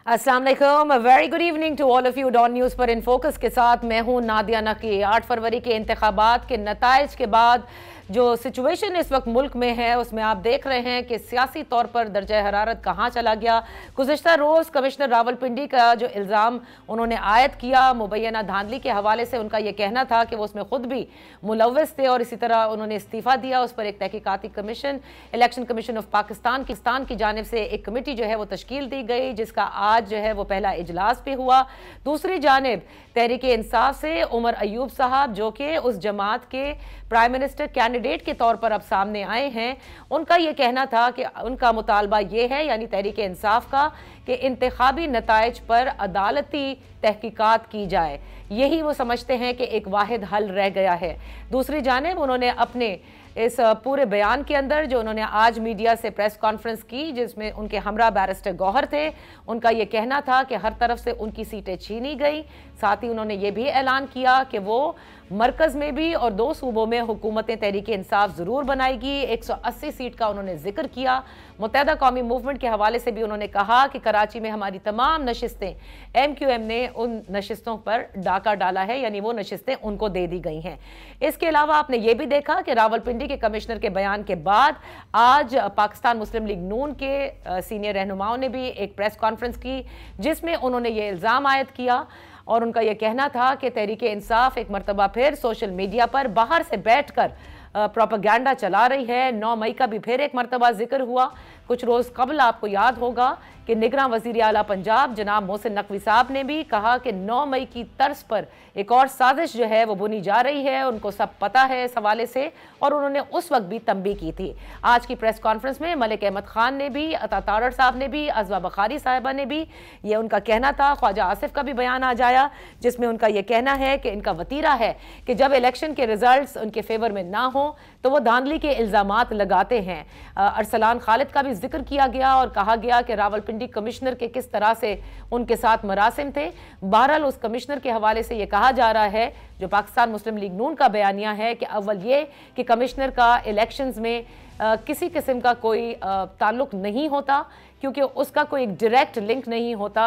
अस्सलाम वालेकुम, very good evening to all of you. Dawn News पर इन फोकस के साथ मैं हूं नादिया नकी। 8 फरवरी के इंतखाबात के नताइज के बाद जो सिचुएशन इस वक्त मुल्क में है उसमें आप देख रहे हैं कि सियासी तौर पर दर्जा हरारत कहाँ चला गया। गुज़िश्ता रोज़ कमिश्नर रावलपिंडी का जो इल्ज़ाम उन्होंने आयद किया मुबैना धांधली के हवाले से, उनका यह कहना था कि वो उसमें खुद भी मुलव्वस थे और इसी तरह उन्होंने इस्तीफ़ा दिया। उस पर एक तहकीकाती commission, election commission of Pakistan की जानिब से एक कमेटी जो है वो तश्कील दी गई, जिसका आज जो है वो पहला इजलास भी हुआ। दूसरी जानिब तहरीक इंसाफ से उमर अयूब साहब, जो कि उस जमात के प्राइम मिनिस्टर कैंडिडेट के तौर पर अब सामने आए हैं, उनका यह कहना था कि उनका मुतालबा यह है, यानी तहरीक इंसाफ का, कि इंतखाबी नताइज पर अदालती तहकीकात की जाए। यही वो समझते हैं कि एक वाहिद हल रह गया है। दूसरी जानिब उन्होंने अपने इस पूरे बयान के अंदर जो उन्होंने आज मीडिया से प्रेस कॉन्फ्रेंस की, जिसमें उनके हमरा बैरिस्टर गौहर थे, उनका यह कहना था कि हर तरफ से उनकी सीटें छीनी गई। साथ ही उन्होंने ये भी ऐलान किया कि वो मरकज़ में भी और 2 सूबों में हुकूमतें तहरीक इंसाफ ज़रूर बनाएगी। 180 सीट का उन्होंने जिक्र किया। मुत्तहदा कौमी मूवमेंट के हवाले से भी उन्होंने कहा कि कराची में हमारी तमाम नशिस्तें MQM ने उन नशिस्तों पर डाका डाला है, यानी वो नशिस्तें उनको दे दी गई हैं। इसके अलावा आपने ये भी देखा कि रावलपिंडी के कमिश्नर के बयान के बाद आज पाकिस्तान मुस्लिम लीग नून के सीनियर रहनुमाओं ने भी एक प्रेस कॉन्फ्रेंस की, जिसमें उन्होंने ये इल्ज़ाम आयद किया और उनका यह कहना था कि तहरीक इंसाफ एक मरतबा फिर सोशल मीडिया पर बाहर से बैठकर प्रोपेगेंडा चला रही है। 9 मई का भी फिर एक मरतबा जिक्र हुआ। कुछ रोज़ कबल आपको याद होगा कि निगरान वज़ीर आला पंजाब जनाब मोहसिन नकवी साहब ने भी कहा कि 9 मई की तर्ज पर एक और साजिश जो है वो बुनी जा रही है, उनको सब पता है इस हवाले से, और उन्होंने उस वक्त भी तंबीह की थी। आज की प्रेस कॉन्फ्रेंस में मलिक अहमद खान ने भी, अता तारड़ साहब ने भी, अज़वा बखारी साहिबा ने भी, ये उनका कहना था। ख्वाजा आसिफ का भी बयान आ जाया, जिसमें उनका यह कहना है कि इनका वतीरा है कि जब इलेक्शन के रिजल्ट उनके फेवर में ना हो तो वो धांधली के इल्ज़ामात लगाते हैं। अरसलान खालिद का भी जिक्र किया गया और कहा गया कि रावलपिंडी कमिश्नर के किस तरह से उनके साथ मरासिम थे। बहरहाल उस कमिश्नर के हवाले से ये कहा जा रहा है, जो पाकिस्तान मुस्लिम लीग नून का बयानिया है, कि अव्वल ये कि कमिश्नर का इलेक्शंस में किसी किस्म का कोई ताल्लुक नहीं होता, क्योंकि उसका कोई एक डायरेक्ट लिंक नहीं होता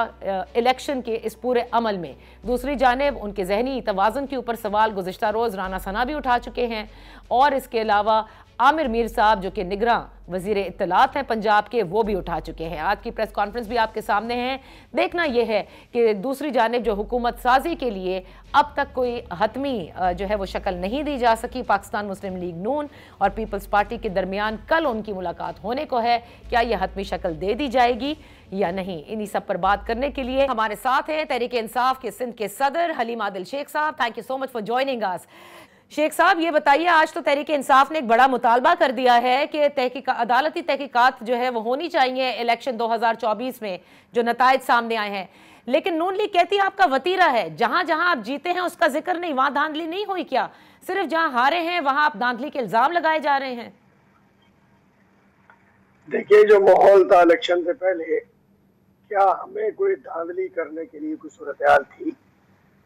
इलेक्शन के इस पूरे अमल में। दूसरी जानिब उनके जहनी तवाज़ुन के ऊपर सवाल गुज़िश्ता रोज़ राना सना भी उठा चुके हैं, और इसके अलावा आमिर मीर साहब जो कि निगरान वज़ीर इत्तलात हैं पंजाब के, वो भी उठा चुके हैं। आज की प्रेस कॉन्फ्रेंस भी आपके सामने है। देखना यह है कि दूसरी जानिब जो हुकूमत साजी के लिए अब तक कोई हतमी जो है वो शक्ल नहीं दी जा सकी पाकिस्तान मुस्लिम लीग नून और पीपल्स पार्टी के दरमियान कल उनकी मुलाकात होने को है। क्या यह हतमी शक्ल दे दी जाएगी या नहीं, इन्हीं सब पर बात करने के लिए हमारे साथ हैं तहरीक इंसाफ के सिंध के सदर हलीम आदिल शेख साहब। Thank you so much for joining us. Sheikh साहब, ये बताइए, आज तो तहरीक इंसाफ ने एक बड़ा मुतालबा कर दिया है कि अदालती तहकीकात जो है वो होनी चाहिए इलेक्शन 2024 में जो नताइज सामने आए हैं, लेकिन नून लीग कहती है आपका वतीरा है, जहां जहां आप जीते हैं उसका जिक्र नहीं, वहां धांधली नहीं हुई। क्या सिर्फ जहां हारे हैं वहां आप धांधली के इल्जाम लगाए जा रहे हैं? देखिए, जो माहौल था इलेक्शन से पहले, क्या हमें कोई धांधली करने के लिए कोई सूरत हाल थी?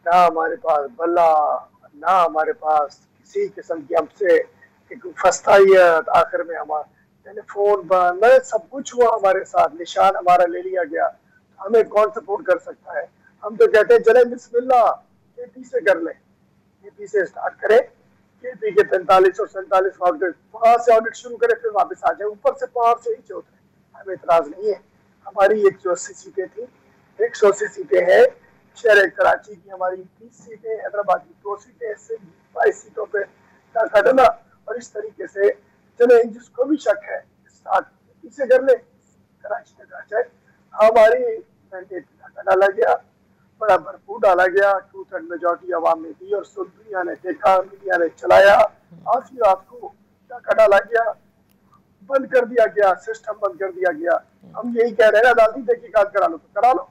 ना हमारे पास बल्ला, ना हमारे पास किसी किस्म की हमसे एक फस्तायत, आखिर में हमारा टेलीफोन बंद, सब कुछ हुआ हमारे साथ, निशान हमारा ले लिया गया। हमें कौन सपोर्ट कर सकता है? हम तो कहते हैं चले बिस्मिल्लाह, KP से कर ले, KP से स्टार्ट करें, KP के 43 और 47 ऑडिट, वहां से ऑडिट शुरू करें, फिर वापस आ जाए, ऊपर से 5 से नीचे उतरे। हमें इतराज नहीं है। हमारी 180 सीटें थी, 180 सीटें हैं। शहर कराची की हमारी 30 सीटें, हैदराबाद की 2 सीटें, इससे 22 सीटों पे डाका डाला। और इस तरीके से चले, जिसको भी शक है स्टार्ट इसे कर ले, कराची तक आ जाए। हमारी मैंडेट डाका डाला गया, बड़ा भरपूर डाला गया, 2/3 मेजॉरिटी आवाम ने दी और सब दुनिया ने देखा, मीडिया ने चलाया। आखिरी रात को डाका डाला गया, बंद कर दिया गया, सिस्टम बंद कर दिया गया। हम यही कह रहे हैं, अदालती तहकीकात करा लो तो करा लो,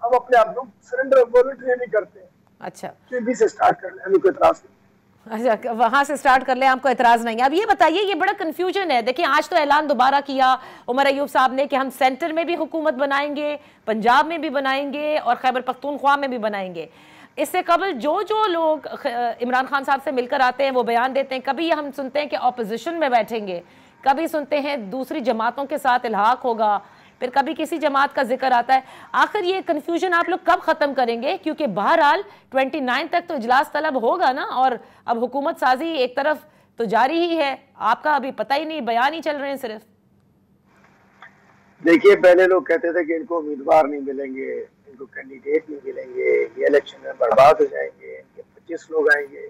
हम अपने आप को सरेंडर वॉलंटरी नहीं करते हैं। अच्छा, KP से स्टार्ट कर ले, हमें कोई इतराज नहीं। अच्छा, वहां से स्टार्ट कर ले, आपको एतराज नहीं है। अब ये बताइए, ये बड़ा कंफ्यूजन है। देखिए, आज तो ऐलान दोबारा किया उमर अयूब साहब ने कि हम सेंटर में भी हुकूमत बनाएंगे, पंजाब में भी बनाएंगे और खैबर पख्तूनख्वा में भी बनाएंगे। इससे कबल जो जो लोग इमरान खान साहब से मिलकर आते हैं वो बयान देते हैं, कभी हम सुनते हैं कि ऑपोजिशन में बैठेंगे, कभी सुनते हैं दूसरी जमातों के साथ इल्हाक होगा, फिर कभी किसी जमात का जिक्र आता है। आखिर ये कंफ्यूजन आप लोग कब खत्म करेंगे? क्योंकि बहरहाल 29 तक तो इजलास तलब होगा ना, और अब हुकूमत साजी एक तरफ तो जारी ही है, आपका अभी पता ही नहीं, बयान ही चल रहे हैं सिर्फ। देखिए, पहले लोग कहते थे कि इनको उम्मीदवार नहीं मिलेंगे, इनको कैंडिडेट नहीं मिलेंगे, ये इलेक्शन में बर्बाद हो जाएंगे, ये 25 लोग आएंगे,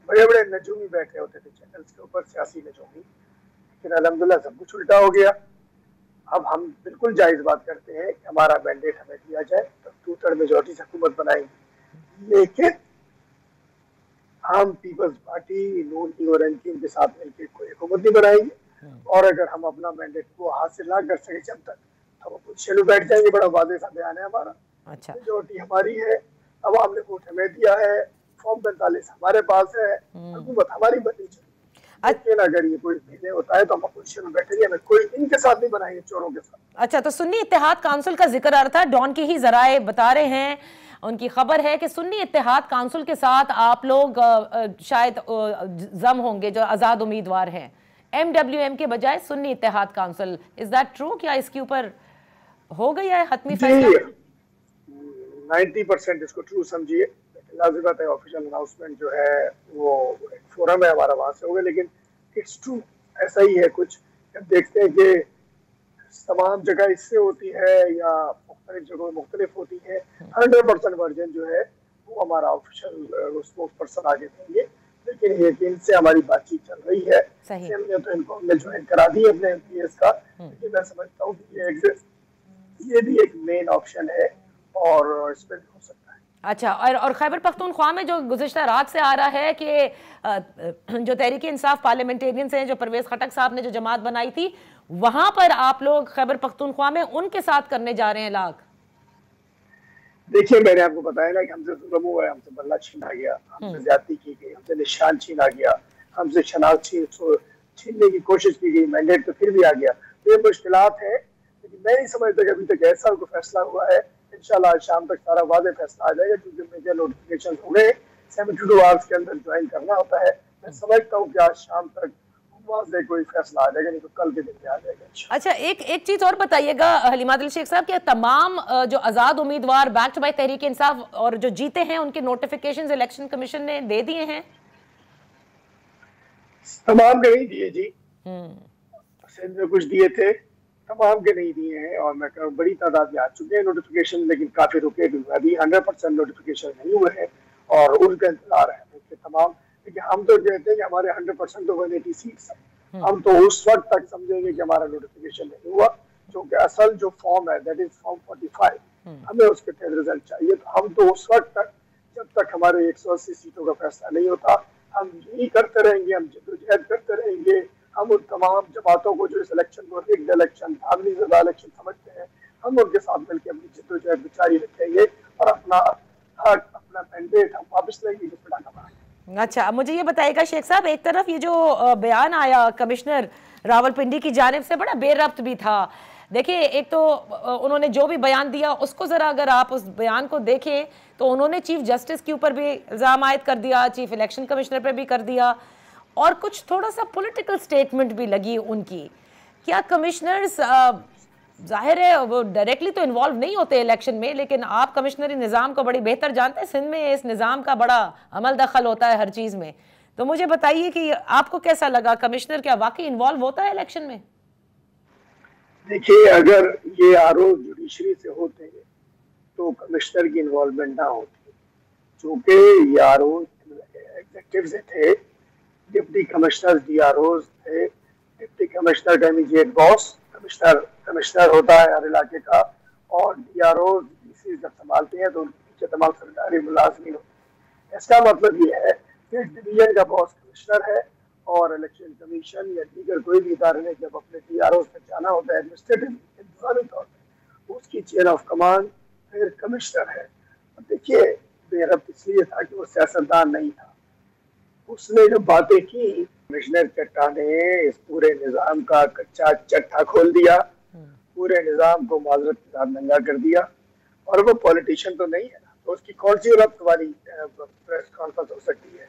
बड़े बड़े नजूमी बैठे होते थे चैनल्स के ऊपर, सियासी नजूमी। लेकिन अल्हम्दुलिल्लाह सब कुछ उल्टा हो गया। अब हम बिल्कुल जायज बात करते हैं कि हमारा मैंडेट हमें दिया जाए तो 2/3 मेजॉरिटी से हुकूमत बनाएंगे, लेकिन हम पीपल्स पार्टी, नून लीग और एनपी के साथ मिलकर कोई हुकूमत नहीं बनाएंगे। और अगर हम अपना मैंडेट को हासिल ना कर सके जब तक, हम अपोजिशन में बैठ जाएंगे। बड़ा वादे सा बयान है हमारा। अच्छा, मेजॉरिटी हमारी है, अवाम ने वोट हमें दिया है, फॉर्म 45 हमारे पास है, हुकूमत हमारी बननी चाहिए। लेकिन अगर ये कोई नहीं होता है तो हम अपोजिशन में बैठेंगे, हमें कोई इनके साथ नहीं बनाएंगे, चोरों के साथ। अच्छा, तो सुन्नी इत्तेहाद काउंसिल का जिक्र आ रहा था, डॉन के ही जराए बता रहे हैं, उनकी खबर है कि सुन्नी इत्तेहाद काउंसिल के साथ आप लोग शायद जम होंगे जो आज़ाद उम्मीदवार हैं, MWM के बजाय Sunni Ittehad council. Is that true? क्या इसके ऊपर हो गया है हतमी फैसला? 90% इसको ट्रू समझिए, लाज़िम बात है ऑफिशियल अनाउंसमेंट जो है वो एक फोरम है हमारा, वहां से हो गया, लेकिन इट्स ट्रू, ऐसा ही है कुछ। जब देखते हैं कि तमाम जगह इससे होती है या मुख्तलिफ जगहों मुख्तलिफ होती है, 100% वर्जन जो है वो हमारा ऑफिशियल स्पोक्स पर्सन आगे देंगे। लेकिन यकीन से हमारी बातचीत चल रही है, हमने तो इनको हमने ज्वाइन करा दी अपने MPS का। लेकिन मैं समझता हूँ कि ये भी एक मेन ऑप्शन है और इस पर हो सकता है। अच्छा, और खैबर पख्तूनख्वा में जो गुज़िश्ता रात से आ रहा है कि जो तहरीक इंसाफ पार्लियामेंटेरियंस हैं, जो परवेज खटक साहब ने जो जमात बनाई थी, वहां पर आप लोग खैबर पख्तूनख्वा में उनके साथ करने जा रहे हैं लाग। देखिए, मैंने आपको बताया ना कि हमसे जुल्म हुआ है, हमसे बल्ला छीना गया, हमसे ज्यादती की गई, हमसे निशान छीना गया, हमसे शनाख्त छीनने की कोशिश की गई, मैंडेट तो फिर भी आ गया। तो ये मुश्किलात है, लेकिन मैं नहीं समझता कि अभी तक ऐसा कोई फैसला हुआ है। इंशाल्लाह शाम तक सारा वादे फैसला आ जाएगा, क्योंकि मेजर नोटिफिकेशन हो गए, 72 आवर्स के अंदर ज्वाइन करना होता है। मैं समझता हूँ कि आज शाम तक वादे कोई फैसला आ जाएगा, नहीं तो कल के दिन में आ जाएगा। अच्छा, एक चीज और बताइएगा हलीमा दिल शेख साहब, कि तमाम जो आजाद उम्मीदवार बैक्ड बाय तहरीक इंसाफ और जो जीते हैं उनके नोटिफिकेशंस इलेक्शन कमीशन ने दे दिए हैं? तमाम के नहीं दिए जी, सिंध में कुछ दिए थे, तमाम के नहीं दिए हैं। और मैं कहूँ बड़ी तादाद में आ चुके हैं नोटिफिकेशन, लेकिन काफी रुके भी हुए, अभी 100% नोटिफिकेशन नहीं हुए हैं और उनका इंतजार है कि तमाम। लेकिन हम तो कहते हैं कि हमारे 100% तो 180 सीट्स हैं, हम तो उस वक्त तक समझेंगे कि हमारा नोटिफिकेशन नहीं हुआ, क्योंकि असल जो फॉर्म है दैट इज फॉर्म 45, हमें उसके तहत रिजल्ट चाहिए। तो हम तो उस वक्त तक, जब तक हमारे 180 सीटों का फैसला नहीं होता, हम यही करते रहेंगे, हम जद्दोजहद करते रहेंगे। हम उन तमाम जमातों को जो इस इलेक्शन को रिग्ड इलेक्शन, धांधली ज़दा इलेक्शन समझते हैं, हम उनके साथ मिलकर अपनी जद्दोजहद जारी रखेंगे और अपना हक, अपना मैंडेट हम वापस लेंगे जो पड़ा कमाएंगे। अच्छा, मुझे ये बताइएगा शेख साहब, एक तरफ ये जो बयान आया कमिश्नर रावलपिंडी की जानिब से बड़ा बेरब्त भी था। देखिए, एक तो उन्होंने जो भी बयान दिया उसको ज़रा अगर आप उस बयान को देखें तो उन्होंने चीफ जस्टिस के ऊपर भी इल्ज़ाम आयद कर दिया, चीफ इलेक्शन कमिश्नर पर भी कर दिया, और कुछ थोड़ा सा पॉलिटिकल स्टेटमेंट भी लगी उनकी। क्या कमिश्नर्स, जाहिर है वो डायरेक्टली तो इन्वॉल्व नहीं होते इलेक्शन में, लेकिन आप कमिश्नरी निज़ाम को बड़ी बेहतर जानते हैं, सिंध में इस निज़ाम का बड़ा अमल दखल होता है हर चीज़ में। तो मुझे बताइए कि आपको कैसा लगा, कमिश्नर क्या वाकई इन्वॉल्व होता है इलेक्शन में? देखिए, अगर ये आरोप जुडिशरी से होते हैं तो कमिश्नर की इन्वॉल्वमेंट ना होती, चूंकि ये आरोप एग्जेक्टिव से थे, डिप्टी कमिश्नर DROs थे, डिप्टी कमिश्नर का इमीडिएट बॉस कमिश्नर होता है हर इलाके का, और DROs DC जब संभालते हैं तो उनके पीछे तमाम सरकारी मुलाजमीन होते हैं। इसका मतलब ये है कि डिवीजन का बॉस कमिश्नर है और इलेक्शन कमीशन या दीगर कोई भी इदारे ने जब अपने DROs तक जाना होता है एडमिनिस्ट्रेटिव इंतजामी तौर पर, उसकी चेन ऑफ कमांड फिर कमिश्नर है। देखिए, बेरब्त इसलिए था कि वो सियासतदान नहीं था। उसने जो बातें की, कमिश्नर चट्टा ने इस पूरे निजाम का कच्चा चट्टा खोल दिया, पूरे निजाम को माजरत के साथ नंगा कर दिया। और वो पॉलिटिशियन तो नहीं है ना, तो उसकी कौन सी रब्त वाली प्रेस कॉन्फ्रेंस हो सकती है?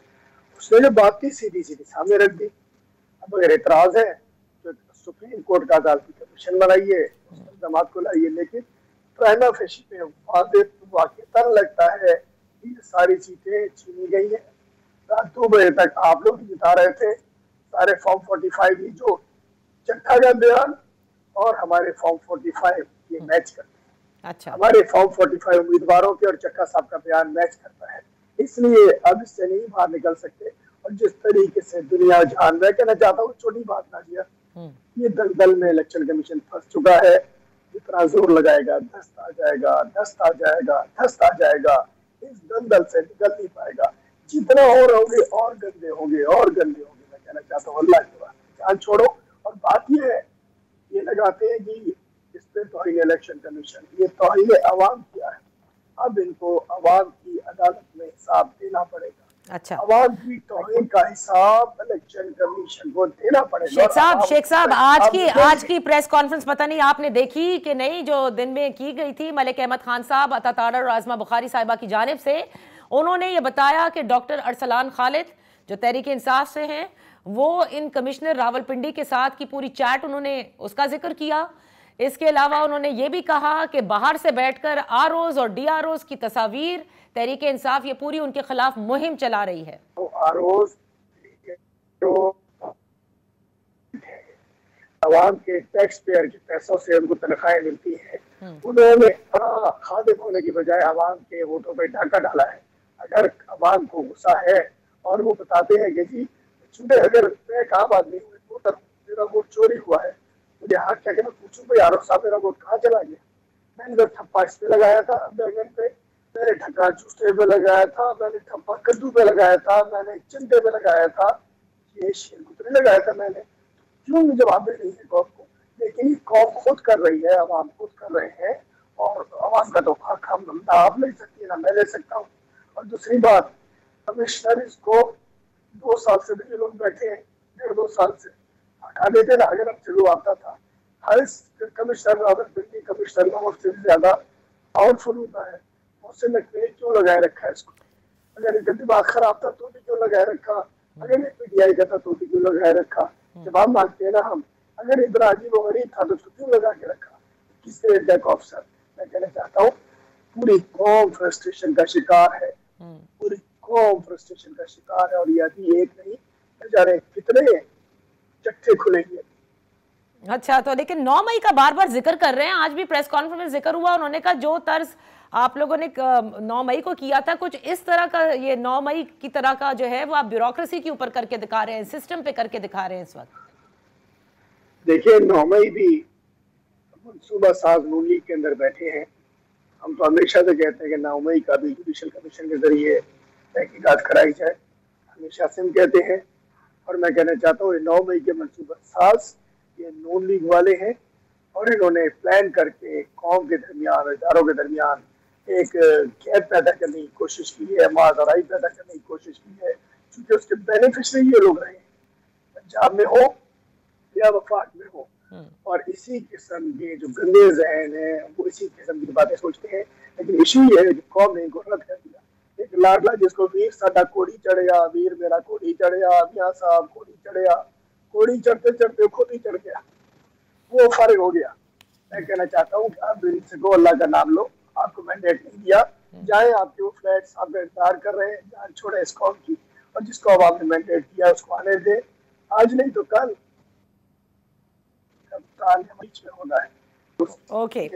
उसने जो बात की सीधी सीधी सामने रख दी। अब अगर एतराज है तो सुप्रीम कोर्ट का अदालती कमीशन बनाइए, इकदाम को लाइए, लेकिन प्राइमा फेशी पे वाक़ता लगता है कि ये सारी सीटें छीनी गई हैं। रात 2 बजे तक आप लोग जिता रहे थे सारे फॉर्म 45, ये जो चट्टा का बयान और हमारे फॉर्म 45 ये मैच करते हैं। अच्छा, हमारे फॉर्म 45 उम्मीदवारों के और चक्का साहब का बयान मैच करता है, इसलिए अब इससे नहीं बाहर निकल सकते। और जिस तरीके से दुनिया जान, मैं कहना चाहता हूँ छोटी बात ना दिया, ये दलदल में इलेक्शन कमीशन फंस चुका है। जितना जोर लगाएगा दस्त आ जाएगा, दस्त आ जाएगा, दस्त आ जाएगा, इस दलदल से निकल नहीं पाएगा। जितना और होंगे और गंदे होंगे और गंदे होंगे। मैं कहना चाहता हूँ अल्लाह के बाद जान छोड़ो। और बात ये है, ये लगाते हैं कि इस पे तौहीन इलेक्शन कमीशन, ये तौहीन अवाम किया है। अब इनको अवाम की अदालत में हिसाब देना पड़ेगा। अच्छा, अवाम की तौहीन का हिसाब इलेक्शन कमीशन को देना पड़ेगा। शेख साहब आज की प्रेस कॉन्फ्रेंस पता नहीं आपने देखी कि नहीं, जो दिन में की गई थी मलिक अहमद खान साहब अतातारा और आजमा बुखारी साहिबा की जानिब से, उन्होंने ये बताया कि डॉक्टर अरसलान खालिद जो तहरीक इंसाफ से हैं, वो इन कमिश्नर रावलपिंडी के साथ की पूरी चैट उन्होंने उसका जिक्र किया। इसके अलावा उन्होंने ये भी कहा कि बाहर से बैठकर आरओज और डीआरओज की तस्वीर तहरीक इंसाफ ये पूरी उनके खिलाफ मुहिम चला रही है। आरओज अवाम के टैक्स पेयर के पैसों से उनको तनख्वाहें मिलती हैं, उन्होंने खादिम होने की बजाय अवाम के वोटों पर डाका डाला है। अगर अवाम को गुस्सा है और वो बताते हैं कि जी चूंकि अगर मैं काम आदमी हूँ, वोटर मेरा वोट चोरी हुआ है, मुझे हक क्या कि मैं पूछूं भाई आरोप साहब मेरा वोट कहाँ चला गया? मैंने तो ठप्पा इस पे लगाया था बैंगन पे, मैंने ढक्का चूस्टे पे लगाया था, मैंने ठप्पा कद्दू पे लगाया था, मैंने चिंटे पे लगाया था, ये शेरगुतरे लगाया था मैंने। क्यों मुझे जवाब दे रही है कौम को? लेकिन ये कौम खुद कर रही है, अवाम खुद कर रहे हैं, और अवाम का तो हक हम ना आप ले सकती है ना मैं ले सकता हूँ। और दूसरी बात, कमिश्नर इसको 2 साल से भी लोग बैठे हैं, 1.5-2 साल से हटा देते ना। अगर अब चलो आता था हर कमिश्नर रावलपिंडी कमिश्नर मुफ्त से ज्यादा पावरफुल होता है, उससे लगते क्यों लगाए रखा है इसको? अगर इनका दिमाग खराब था तो भी क्यों लगाए रखा? अगर पीटीआई का था तो भी क्यों लगाए रखा? जवाब मांगते हैं ना हम। अगर इब्राहिम वो गरीब था तो उसको क्यों लगा के रखा? किस तरह का ऑफिसर? मैं कहना चाहता हूँ पूरी कौम फ्रस्ट्रेशन का शिकार है, पूरी कौम फ्रस्ट्रेशन का शिकार है। और ये अभी एक नहीं बेचारे कितने चट्टे खुलेंगे। अच्छा, तो लेकिन 9 मई का बार बार जिक्र कर रहे हैं, आज भी प्रेस कॉन्फ्रेंस में जिक्र हुआ, उन्होंने कहा जो तर्ज आप लोगों ने 9 मई को किया था कुछ इस तरह का, ये 9 मई की तरह का जो है वो आप ब्यूरोक्रेसी के ऊपर करके दिखा रहे हैं, सिस्टम पे करके दिखा रहे हैं इस वक्त। देखिए 9 मई भी मनसूबा साज नून लीग के अंदर बैठे हैं। हम तो हमेशा से कहते हैं कि 9 मई का भी जुडिशल कमीशन के जरिए तहकीकात कराई जाए, हमेशा से हम कहते हैं। और मैं कहना चाहता हूँ 9 मई के मनसूबा साज ये नून लीग वाले हैं, और इन्होंने प्लान करके कौम के दरमियान, इदारों के दरमियान एक गैप पैदा करने की कोशिश की है, माजराई पैदा करने की कोशिश की है, क्योंकि उसके बेनिफिशरी ये लोग रहे, पंजाब में हो या वफाक में हो। और इसी किस्म के जो गंदे जहन है वो इसी किस्म की बातें सोचते हैं। लेकिन इशू ये है कि कौम ने इनको रद्द कर दिया। एक लाडला जिसको वीर साडा कोड़ी चढ़िया, वीर मेरा कोड़ी चढ़िया, मियाँ साहब कोड़ी चढ़िया, कोड़ी चढ़ते चढ़ते खुद ही चढ़ गया, वो फर्क हो गया। मैं कहना चाहता हूँ कि आप इनसे को अल्लाह का नाम लो, आपको मैंडेट नहीं दिया, जाए आपके वो फ्लैट्स आपका इंतजार कर रहे हैं, जान छोड़े इस कौम की, और जिसको अब आपने मैंडेट दिया उसको आने दे, आज नहीं तो कल बीच में होना है। ओके,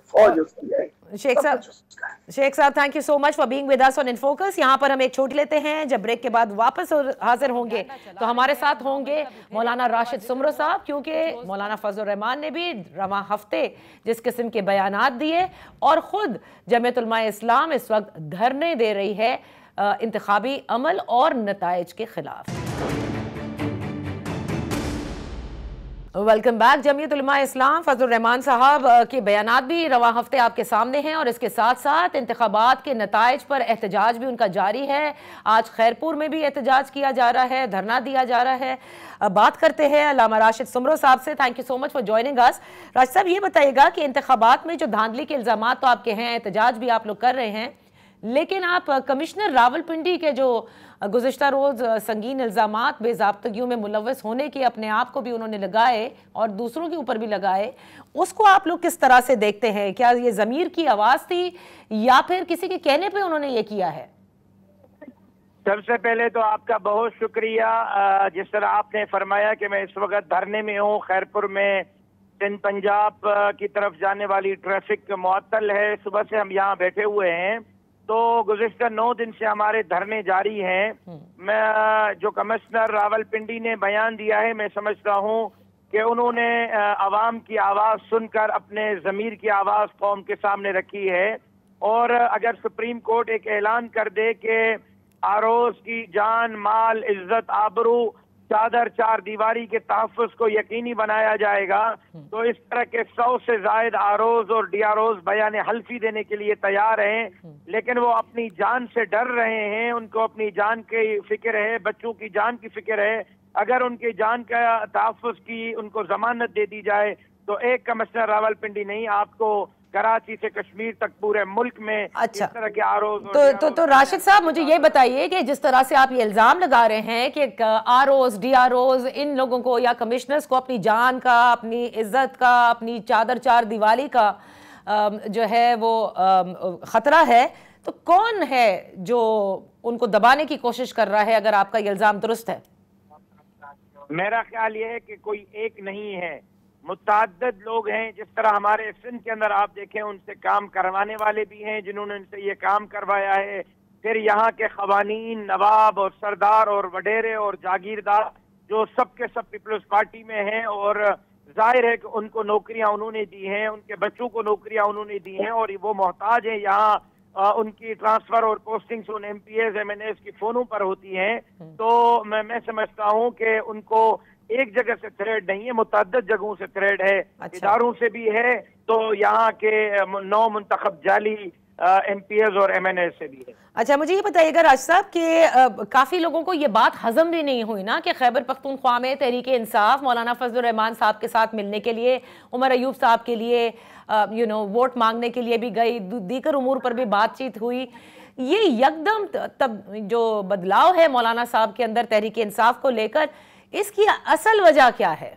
फौज उसकी है। शेख साहब thank you so much for being with us on in focus. यहाँ पर हम एक छोटी लेते हैं, जब ब्रेक के बाद वापस हाजिर होंगे तो हमारे साथ होंगे मौलाना राशिद सुमरो साहब, क्योंकि मौलाना फजल रहमान ने भी रवां हफ्ते जिस किस्म के बयानात दिए, और ख़ुद जमीयत उलमा इस्लाम इस वक्त धरने दे रही है इंतखाबी अमल और नताइज के खिलाफ। Welcome back. जमीयत उलमा इस्लाम फजल रहमान साहब के बयानात भी रवां हफ्ते आपके सामने हैं, और इसके साथ साथ इंतखाबात के नताइज पर एहतजाज भी उनका जारी है। आज खैरपुर में भी एहतजाज किया जा रहा है, धरना दिया जा रहा है। बात करते हैं अल्लामा राशिद सुमरो साहब से। Thank you so much for joining अस। राशिद साहब ये बताइएगा कि इंतखाबात में जो धांधली के इल्ज़ामात तो आपके हैं, एहतजाज भी आप लोग कर रहे हैं, लेकिन आप कमिश्नर रावलपिंडी के जो गुज़िश्ता रोज़ संगीन इल्ज़ामात बेज़ाब्तगियों में मुलव्वस होने के अपने आप को भी उन्होंने लगाए और दूसरों के ऊपर भी लगाए, उसको आप लोग किस तरह से देखते हैं? क्या ये ज़मीर की आवाज़ थी या फिर किसी के कहने पे उन्होंने ये किया है? सबसे पहले तो आपका बहुत शुक्रिया। जिस तरह आपने फरमाया कि मैं इस वक्त धरने में हूँ, खैरपुर में सिंध पंजाब की तरफ जाने वाली ट्रैफिक मुअत्तल है। सुबह से हम यहाँ बैठे हुए हैं, तो गुज़िश्ता 9 दिन से हमारे धरने जारी हैं। मैं जो कमिश्नर रावलपिंडी ने बयान दिया है, मैं समझता हूँ कि उन्होंने आवाम की आवाज़ सुनकर अपने ज़मीर की आवाज़ कौम के सामने रखी है। और अगर सुप्रीम कोर्ट एक ऐलान कर दे कि आरोज की जान, माल, इज्जत, आबरू, चादर, चार दीवारी के तहफ़्फ़ुज़ को यकीनी बनाया जाएगा, तो इस तरह के 100 से ज़ायद आरोज और डीआरओज बयान हल्फी देने के लिए तैयार हैं। लेकिन वो अपनी जान से डर रहे हैं, उनको अपनी जान की फिक्र है, बच्चों की जान की फिक्र है। अगर उनकी जान का तहफ़्फ़ुज़ की उनको जमानत दे दी जाए तो एक कमिश्नर रावलपिंडी नहीं, आपको कराची से कश्मीर तक पूरे मुल्क में अच्छा, इस तरह के आरोज तो राशिद साहब मुझे ये बताइए कि जिस तरह से आप ये इल्जाम लगा रहे हैं कि आरओज, डीआरओज इन लोगों को या कमिश्नर्स को अपनी जान का, अपनी इज्जत का, अपनी चादर चार दीवारी का जो है वो खतरा है, तो कौन है जो उनको दबाने की कोशिश कर रहा है, अगर आपका ये इल्जाम दुरुस्त है? मेरा ख्याल ये है कि कोई एक नहीं है, मुतअद्दिद लोग हैं। जिस तरह हमारे सिंध के अंदर आप देखें, उनसे काम करवाने वाले भी हैं जिन्होंने उनसे ये काम करवाया है। फिर यहाँ के खवानीन, नवाब और सरदार और वडेरे और जागीरदार जो सब के सब पीपल्स पार्टी में हैं, और जाहिर है कि उनको नौकरियां उन्होंने दी हैं, उनके बच्चों को नौकरियां उन्होंने दी हैं, और वो मोहताज हैं। यहाँ उनकी ट्रांसफर और पोस्टिंग्स उन एमपीएस, एमएनएस की फोनों पर होती हैं। तो मैं समझता हूँ कि उनको एक जगह से थ्रेड नहीं है, मुतअद्दिद जगहों से थ्रेड है। अच्छा। इदारों से भी है, तो यहाँ के 9 मुंतखब जाली एमपीएस और एमएनएस से भी है। अच्छा, मुझे ये बताइएगा राज साहब कि काफी लोगों को ये बात हजम भी नहीं हुई ना कि खैबर पख्तूनख्वा में तहरीक इंसाफ मौलाना फजलुर रहमान साहब के साथ मिलने के लिए, उमर अयूब साहब के लिए वोट मांगने के लिए भी गई, दीगर उमूर पर भी बातचीत हुई। ये यकदम तब जो बदलाव है मौलाना साहब के अंदर तहरीक इंसाफ को लेकर, इसकी असल वजह क्या है?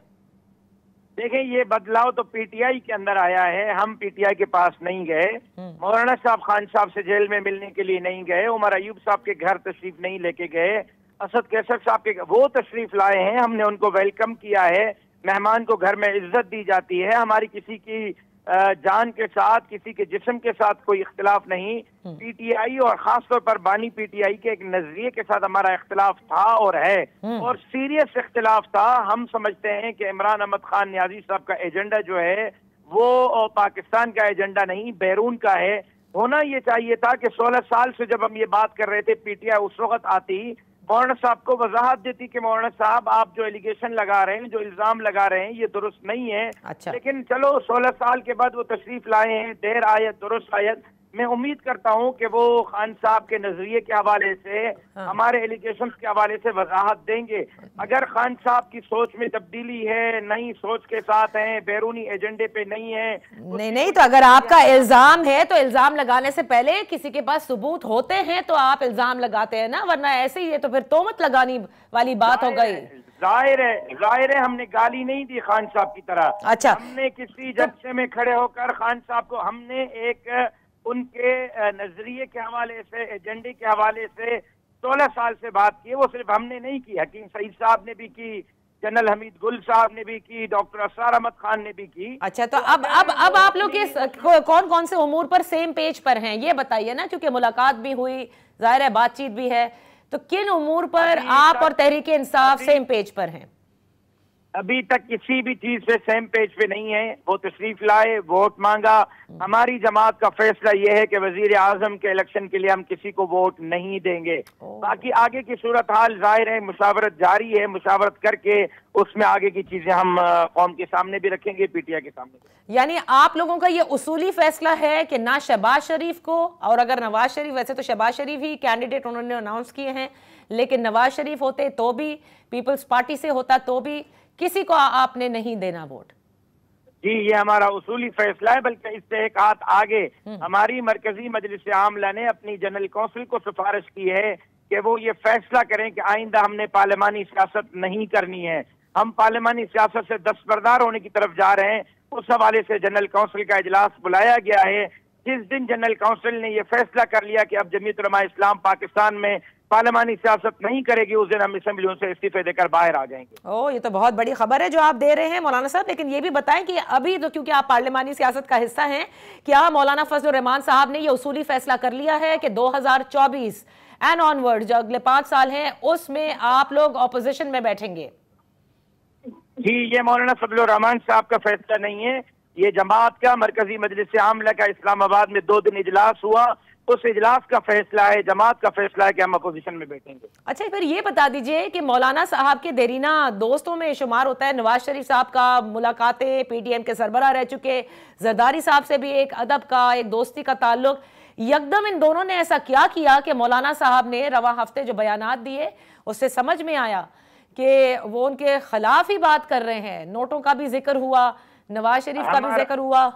देखें, ये बदलाव तो पीटीआई के अंदर आया है। हम पीटीआई के पास नहीं गए, मौलाना साहब खान साहब से जेल में मिलने के लिए नहीं गए, उमर अयूब साहब के घर तशरीफ नहीं लेके गए, असद कैसर साहब के वो तशरीफ लाए हैं। हमने उनको वेलकम किया है। मेहमान को घर में इज्जत दी जाती है। हमारी किसी की जान के साथ, किसी के जिस्म के साथ कोई इख्तिलाफ नहीं। पीटीआई और खासतौर पर बानी पीटीआई के एक नजरिए के साथ हमारा इख्तिलाफ था और है, और सीरियस इख्तिलाफ था। हम समझते हैं कि इमरान अहमद खान नियाजी साहब का एजेंडा जो है वो पाकिस्तान का एजेंडा नहीं, बैरून का है। होना ये चाहिए था कि 16 साल से जब हम ये बात कर रहे थे, पीटीआई उस वक्त आती, मौलाना साहब को वजाहत देती कि मौलाना साहब आप जो एलिगेशन लगा रहे हैं, जो इल्जाम लगा रहे हैं, ये दुरुस्त नहीं है। अच्छा। लेकिन चलो 16 साल के बाद वो तशरीफ लाए हैं, देर आयत दुरुस्त आयत। मैं उम्मीद करता हूं कि वो खान साहब के नजरिए के हवाले से, हमारे एलिगेशंस के हवाले से वजाहत देंगे। अगर खान साहब की सोच में तब्दीली है, नई सोच के साथ हैं, बैरूनी एजेंडे पे नहीं है, नहीं तो अगर आपका इल्जाम है तो इल्जाम लगाने से पहले किसी के पास सबूत होते हैं तो आप इल्जाम लगाते हैं ना, वरना ऐसे ही है तो फिर तोहमत लगाने वाली बात हो गई। जाहिर है हमने गाली नहीं दी खान साहब की तरह। अच्छा। हमने किसी जलसे में खड़े होकर खान साहब को, हमने एक उनके नजरिए के हवाले से, एजेंडे के हवाले से 16 साल से बात की। वो सिर्फ हमने नहीं की, हकीम सईद साहब ने भी की, जनरल हमीद गुल साहब ने भी की, डॉक्टर असरार अहमद खान ने भी की। अच्छा, तो अब आप लोग कौन कौन से उमूर पर सेम पेज पर हैं ये बताइए ना, क्योंकि मुलाकात भी हुई, जाहिर है बातचीत भी है, तो किन उमूर पर आप और तहरीक इंसाफ सेम पेज पर हैं? अभी तक किसी भी चीज पे सेम पेज पे नहीं है। वो तशरीफ लाए, वोट मांगा। हमारी जमात का फैसला यह है कि वजीर आजम के इलेक्शन के लिए हम किसी को वोट नहीं देंगे। बाकी आगे की सूरत हाल जाहिर है, मुशावरत जारी है, मुशावरत करके उसमें आगे की चीजें हम कौम के सामने भी रखेंगे, पीटीआई के सामने। यानी आप लोगों का ये उसूली फैसला है कि ना शहबाज शरीफ को, और अगर नवाज शरीफ, वैसे तो शहबाज शरीफ ही कैंडिडेट उन्होंने अनाउंस किए हैं, लेकिन नवाज शरीफ होते तो भी, पीपल्स पार्टी से होता तो भी, किसी को आपने नहीं देना वोट? जी ये हमारा उसूली फैसला है, बल्कि इससे एक हाथ आगे हमारी मरकजी मजलिस आमला ने अपनी जनरल कौंसिल को सिफारिश की है कि वो ये फैसला करें कि आइंदा हमने पार्लिमानी सियासत नहीं करनी है, हम पार्लिमानी सियासत से दस्तबरदार होने की तरफ जा रहे हैं। उस हवाले से जनरल काउंसिल का इजलास बुलाया गया है। जिस दिन जनरल काउंसिल ने यह फैसला कर लिया कि अब जमीयत उलमा इस्लाम पाकिस्तान में पार्लिमानी सियासत नहीं करेगी, उस दिन हम असेंबलियों से इस्तीफे देकर बाहर आ जाएंगे। ये तो बहुत बड़ी खबर है जो आप दे रहे हैं मौलाना साहब, लेकिन ये भी बताएं कि अभी तो क्योंकि आप पार्लिमानी सियासत का हिस्सा हैं, क्या मौलाना फजलुर रहमान साहब ने ये उसूली फैसला कर लिया है कि 2024 एंड ऑनवर्ड जो अगले 5 साल हैं उसमें आप लोग ऑपोजिशन में बैठेंगे? जी ये मौलाना फजलुर रहमान साहब का फैसला नहीं है, ये जमात का मरकजी मजलिस आमला का इस्लामाबाद में 2 दिन इजलास हुआ, उस इजलास का फैसला है, जमात का फैसला है कि हम अपोजिशन में बैठेंगे। अच्छा फिर ये बता दीजिए कि मौलाना साहब के देरीना दोस्तों में शुमार होता है नवाज शरीफ साहब का, मुलाकातें पीटीएम के सरबराह रह चुके, जरदारी साहब से भी एक अदब का एक दोस्ती का ताल्लुक, यकदम इन दोनों ने ऐसा क्या किया कि मौलाना साहब ने रवा हफ्ते जो बयानात दिए उससे समझ में आया कि वो उनके खिलाफ ही बात कर रहे हैं? नोटों का भी जिक्र हुआ, नवाज शरीफ का भी जिक्र हुआ।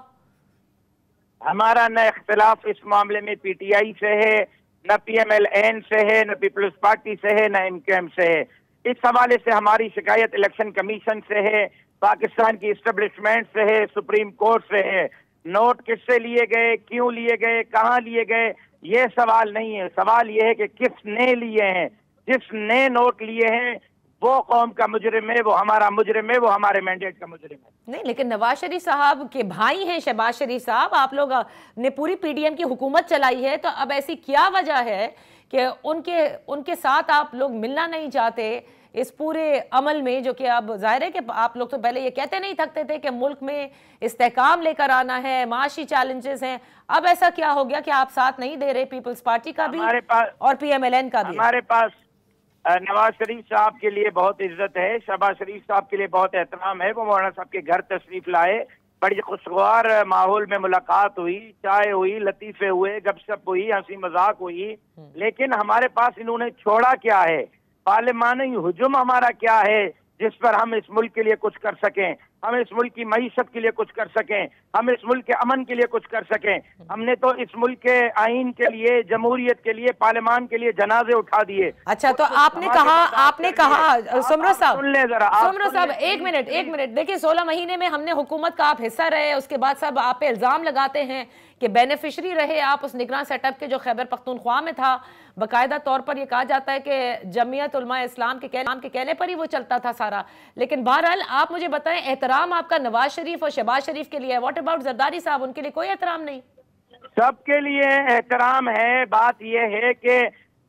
हमारा न इख्तिलाफ इस मामले में पीटीआई से है, न पीएमएलएन से है, न पीपल्स पार्टी से है, न एमक्यूएम से है। इस हवाले से हमारी शिकायत इलेक्शन कमीशन से है, पाकिस्तान की इस्टेब्लिशमेंट से है, सुप्रीम कोर्ट से है। नोट किससे लिए गए, क्यों लिए गए, कहाँ लिए गए, ये सवाल नहीं है। सवाल ये है कि किसने लिए हैं। जिसने नोट लिए हैं वो कौम का मुजरिम है, वो हमारा मुजरिम है, वो हमारे मैंडेट का मुजरिम है। नहीं, लेकिन नवाज शरीफ साहब के भाई हैं शहबाज शरीफ साहब, आप लोग ने पूरी पीडीएम की हुकूमत चलाई है, तो अब ऐसी क्या वजह है कि उनके साथ आप लोग मिलना नहीं चाहते इस पूरे अमल में, जो कि अब जाहिर है कि आप लोग तो पहले ये कहते नहीं थकते थे कि मुल्क में इस्तेहकाम लेकर आना है, माशी चैलेंजेस हैं, अब ऐसा क्या हो गया कि आप साथ नहीं दे रहे पीपल्स पार्टी का भी और पीएमएलएन का भी? हमारे पास नवाज शरीफ साहब के लिए बहुत इज्जत है, शहबाज शरीफ साहब के लिए बहुत एहतराम है। वो मौलाना साहब के घर तशरीफ लाए, बड़ी खुशगवार माहौल में मुलाकात हुई, चाय हुई, लतीफे हुए, गपशप हुई, हंसी मजाक हुई। लेकिन हमारे पास इन्होंने छोड़ा क्या है? पार्लिमानी हुजूम हमारा क्या है जिस पर हम इस मुल्क के लिए कुछ कर सकें, हम इस मुल्क की मईशत के लिए कुछ कर सकें, हम इस मुल्क के अमन के लिए कुछ कर सकें? हमने तो इस मुल्क के आइन के लिए, जमहूरियत के लिए, पार्लियामान के लिए जनाजे उठा दिए। अच्छा, तो आपने कहा सुमरो साहब, सुन ले जरा सुमरो साहब, एक मिनट देखिए, 16 महीने में हमने हुकूमत का आप हिस्सा रहे, उसके बाद सब आप पे इल्जाम लगाते हैं कि बेनिफिशरी रहे आप उस निगरान सेटअप के जो खैबर पख्तूनख्वा में था। बाकायदा तौर पर यह कहा जाता है कि जमीयत उलमा इस्लाम के कहने पर ही वो चलता था सारा। लेकिन बहरहाल आप मुझे बताएं, एहतराम आपका नवाज शरीफ और शहबाज शरीफ के लिए है, व्हाट अबाउट जरदारी साहब? उनके लिए कोई एहतराम नहीं? सबके लिए एहतराम है। बात यह है कि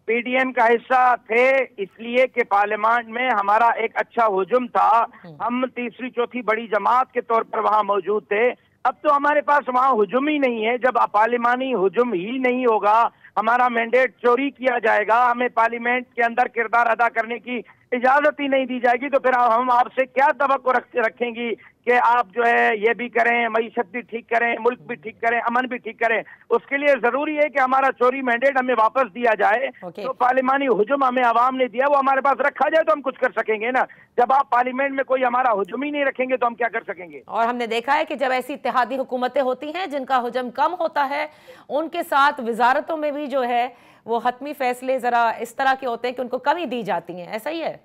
पीडीएम का हिस्सा थे इसलिए कि पार्लियामेंट में हमारा एक अच्छा हुजूम था, हम तीसरी चौथी बड़ी जमात के तौर पर वहां मौजूद थे। अब तो हमारे पास वहां हुजूम ही नहीं है। जब पार्लिमानी हुजूम ही नहीं होगा, हमारा मैंडेट चोरी किया जाएगा, हमें पार्लियामेंट के अंदर किरदार अदा करने की इजाजत ही नहीं दी जाएगी, तो फिर हम आपसे क्या तवक्को रखेंगी कि आप जो है ये भी करें, मईशत भी ठीक करें, मुल्क भी ठीक करें, अमन भी ठीक करें? उसके लिए जरूरी है कि हमारा चोरी मैंडेट हमें वापस दिया जाए। तो पार्लिमानी हुजूम हमें आवाम ने दिया, वो हमारे पास रखा जाए तो हम कुछ कर सकेंगे ना। जब आप पार्लियामेंट में कोई हमारा हुजूम ही नहीं रखेंगे तो हम क्या कर सकेंगे? और हमने देखा है कि जब ऐसी इत्तेहादी हुकूमतें होती हैं जिनका हुजूम कम होता है, उनके साथ वजारतों में भी जो है वो हतमी फैसले जरा इस तरह के होते हैं कि उनको कमी दी जाती हैं। ऐसा ही है?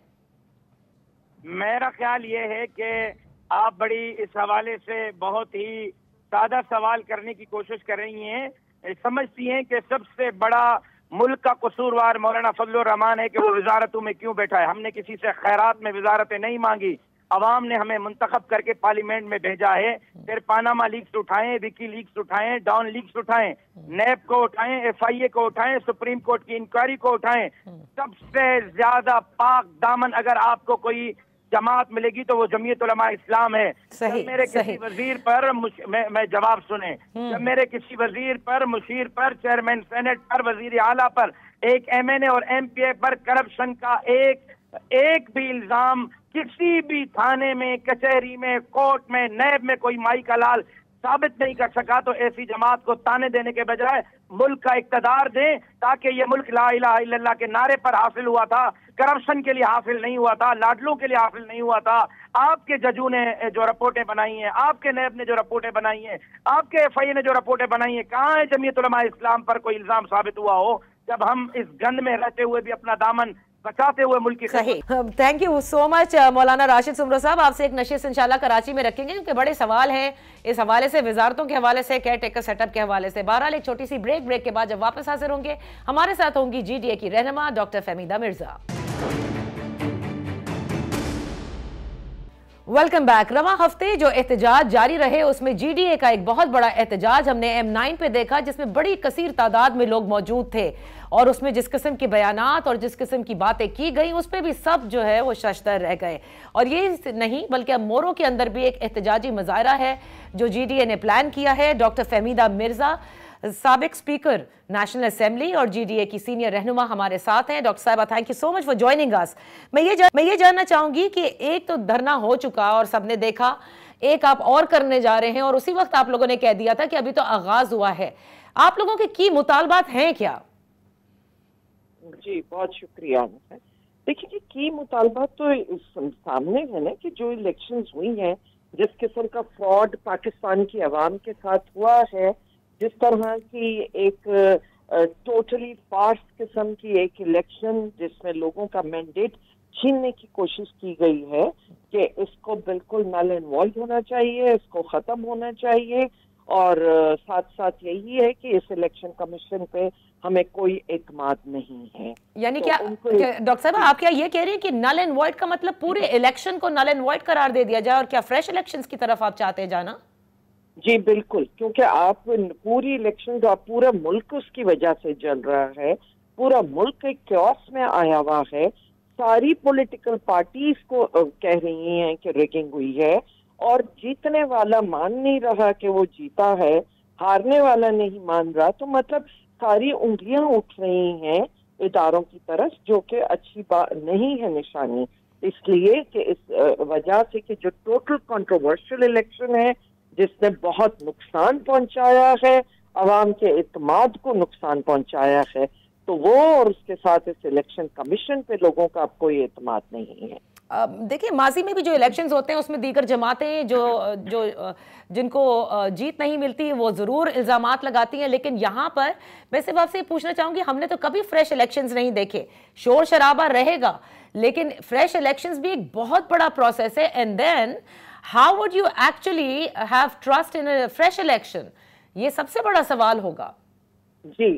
मेरा ख्याल ये है कि आप बड़ी इस हवाले से बहुत ही सादा सवाल करने की कोशिश कर रही हैं। समझती हैं कि सबसे बड़ा मुल्क का कसूरवार मौलाना फजलुर रहमान है कि वो वजारतों में क्यों बैठा है। हमने किसी से खैरात में वजारतें नहीं मांगी, अवाम ने हमें मुंतखब करके पार्लियामेंट में भेजा है। फिर पानामा लीक्स उठाएं, विकी लीक्स उठाएं, डॉन लीक्स उठाएं, नैब को उठाएं, एफआईए को उठाएं, सुप्रीम कोर्ट की इंक्वायरी को उठाएं। सबसे ज्यादा पाक दामन अगर आपको कोई जमात मिलेगी तो वो जमीयत उलमा इस्लाम है। सही, जब मेरे किसी वजीर पर मैं जवाब सुने, जब मेरे किसी वजीर पर, मुशीर पर, चेयरमैन सेनेट पर, वजीर आला पर, एक एमएनए और एमपीए पर करप्शन का एक भी इल्जाम किसी भी थाने में, कचहरी में, कोर्ट में, नैब में कोई माई का लाल साबित नहीं कर सका, तो ऐसी जमात को ताने देने के बजाय मुल्क का इक्तदार दें, ताकि ये मुल्क ला इलाहा इल्लल्लाह के नारे पर हासिल हुआ था, करप्शन के लिए हासिल नहीं हुआ था, लाडलों के लिए हासिल नहीं हुआ था। आपके जजों ने जो रिपोर्टें बनाई हैं, आपके नैब ने जो रिपोर्टें बनाई हैं, आपके FI ने जो रिपोर्टें बनाई हैं, कहाँ है जमीयत उलमा इस्लाम पर कोई इल्जाम साबित हुआ हो जब हम इस गंद में रहते हुए भी अपना दामन बचाते हुए मुल्क की सही। थैंक यू सो मच मौलाना राशिद सुमरो साहब। आपसे एक नशिस्त इंशाल्लाह कराची में रखेंगे क्योंकि बड़े सवाल हैं इस हवाले से, वजारतों के हवाले से, केयर टेकर सेटअप के हवाले से। बहरहाल एक छोटी सी ब्रेक के बाद जब वापस हाजिर होंगे हमारे साथ होंगी GDA की रहनुमा doctor Fahmida Mirza. Welcome back. रवा हफ्ते जो एहतजाज जारी रहे उसमें GDA का एक बहुत बड़ा एहतजाज हमने M9 पे देखा जिसमें बड़ी कसीर तादाद में लोग मौजूद थे और उसमें जिस किस्म के बयानात और जिस किस्म की बातें की गई उस पर भी सब जो है वो शशदर रह गए। और ये नहीं बल्कि अब मोरो के अंदर भी एक एहतजाजी मुजाहरा है जो GDA ने प्लान किया है। डॉक्टर फहमीदा मिर्जा साबिक स्पीकर नेशनल असेंबली और GDA की सीनियर रहनुमा हमारे साथ हैं। डॉक्टर साहबा, thank you so much for joining us. मैं ये जानना चाहूंगी कि एक तो धरना हो चुका और सबने देखा, एक आप और करने जा रहे हैं और उसी वक्त आप लोगों ने कह दिया था कि अभी तो आगाज हुआ है। आप लोगों के की मुतालबात हैं क्या? जी बहुत शुक्रिया। देखिए की मुतालबात तो सामने है ना कि जो इलेक्शंस हुई हैं, जिस किस्म का फ्रॉड पाकिस्तान की आवाम के साथ हुआ है, जिस तरह की एक टोटली फार्स किस्म की एक इलेक्शन जिसमें लोगों का मैंडेट छीनने की कोशिश की गई है कि इसको बिल्कुल नल एंड वॉइड होना चाहिए, इसको खत्म होना चाहिए। और साथ साथ यही है कि इस इलेक्शन कमीशन पे हमें कोई एतमाद नहीं है। यानी तो क्या डॉक्टर साहब आप क्या ये कह रहे हैं कि नल एंड वॉइड का मतलब पूरे इलेक्शन को नल एंड वॉइड करार दे दिया जाए और क्या फ्रेश इलेक्शंस की तरफ आप चाहते हैं जाना? जी बिल्कुल, क्योंकि आप पूरी इलेक्शन का पूरा मुल्क उसकी वजह से जल रहा है, पूरा मुल्क एक क्योस में आया हुआ है। सारी पॉलिटिकल पार्टीज को कह रही हैं कि रिगिंग हुई है और जीतने वाला मान नहीं रहा कि वो जीता है, हारने वाला नहीं मान रहा, तो मतलब सारी उंगलियां उठ रही हैं इदारों की तरफ, जो कि अच्छी बात नहीं है निशानी। इसलिए कि इस वजह से कि जो टोटल कंट्रोवर्शियल इलेक्शन है जिसने बहुत नुकसान पहुंचाया है, अवाम के इत्मीनान को नुकसान पहुंचाया है, तो वो और उसके साथ इस इलेक्शन कमीशन पे लोगों का अब कोई इत्मीनान नहीं है। देखिए माजी में भी जो इलेक्शंस होते हैं उसमें दीगर जमातें जिनको जीत नहीं मिलती वो ज़रूर इल्ज़ामात लगाती हैं, लेकिन यहाँ पर मैं सिर्फ आपसे पूछना चाहूँगी, हमने तो कभी फ्रेश इलेक्शंस नहीं देखे। शोर शराबा रहेगा लेकिन फ्रेश इलेक्शंस भी एक बहुत बड़ा प्रोसेस है। And then how would you actually have trust in a fresh election? ये सबसे बड़ा सवाल होगा। जी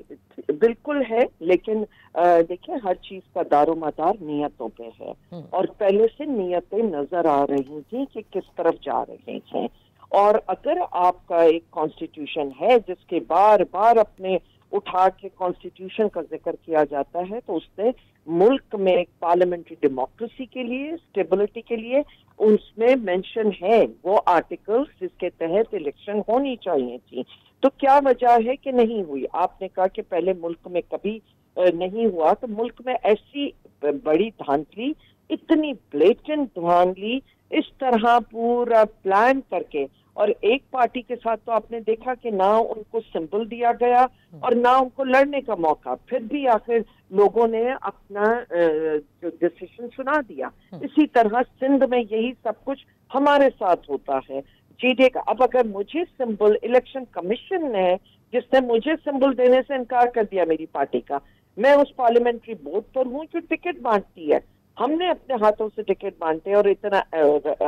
बिल्कुल है, लेकिन देखिए हर चीज का दारोमदार नियतों पे है और पहले से नियतें नजर आ रही थी कि किस तरफ जा रहे हैं। और अगर आपका एक कॉन्स्टिट्यूशन है जिसके बार बार अपने उठा के कॉन्स्टिट्यूशन का जिक्र किया जाता है, तो उसने मुल्क में एक पार्लियामेंट्री डेमोक्रेसी के लिए, स्टेबिलिटी के लिए उसमें मेंशन है वो आर्टिकल्स जिसके तहत इलेक्शन होनी चाहिए थी। तो क्या वजह है कि नहीं हुई? आपने कहा कि पहले मुल्क में कभी नहीं हुआ, तो मुल्क में ऐसी बड़ी धांधली, इतनी ब्लेटेंट धांधली, इस तरह पूरा प्लान करके, और एक पार्टी के साथ तो आपने देखा कि ना उनको सिंबल दिया गया और ना उनको लड़ने का मौका, फिर भी आखिर लोगों ने अपना जो डिसीजन सुना दिया। इसी तरह सिंध में यही सब कुछ हमारे साथ होता है। GDA का अब अगर मुझे सिंबल, इलेक्शन कमीशन ने जिसने मुझे सिंबल देने से इनकार कर दिया मेरी पार्टी का, मैं उस पार्लियामेंट्री बोर्ड पर हूँ जो टिकट बांटती है, हमने अपने हाथों से टिकट बांटे और इतना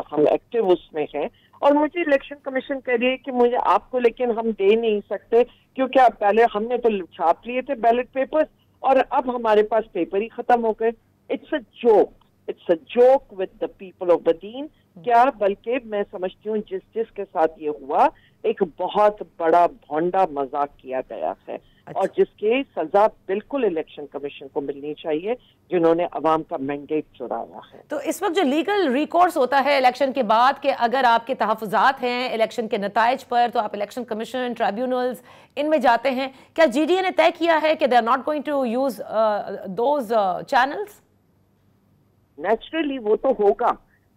हम एक्टिव उसमें हैं, और मुझे इलेक्शन कमीशन कह रही है कि मुझे आपको लेकिन हम दे नहीं सकते क्योंकि आप पहले हमने तो छाप लिए थे बैलेट पेपर्स और अब हमारे पास पेपर ही खत्म हो गए। It's a joke with the people of Badin. क्या बल्कि मैं समझती हूँ जिसके साथ ये हुआ एक बहुत बड़ा भोंडा मजाक किया गया है। अच्छा। और जिसकी सजा बिल्कुल इलेक्शन कमीशन को मिलनी चाहिए जिन्होंने अवाम का मैंडेट चुराया है। तो इस वक्त जो लीगल रिकॉर्स होता है इलेक्शन के बाद कि अगर आपके तहफ़्फ़ुज़ात हैं इलेक्शन के नताइज पर तो आप इलेक्शन कमीशन, ट्राइब्यूनल्स इनमें जाते हैं, क्या GDA ने तय किया है कि they are not going to use those channels? Naturally वो तो होगा,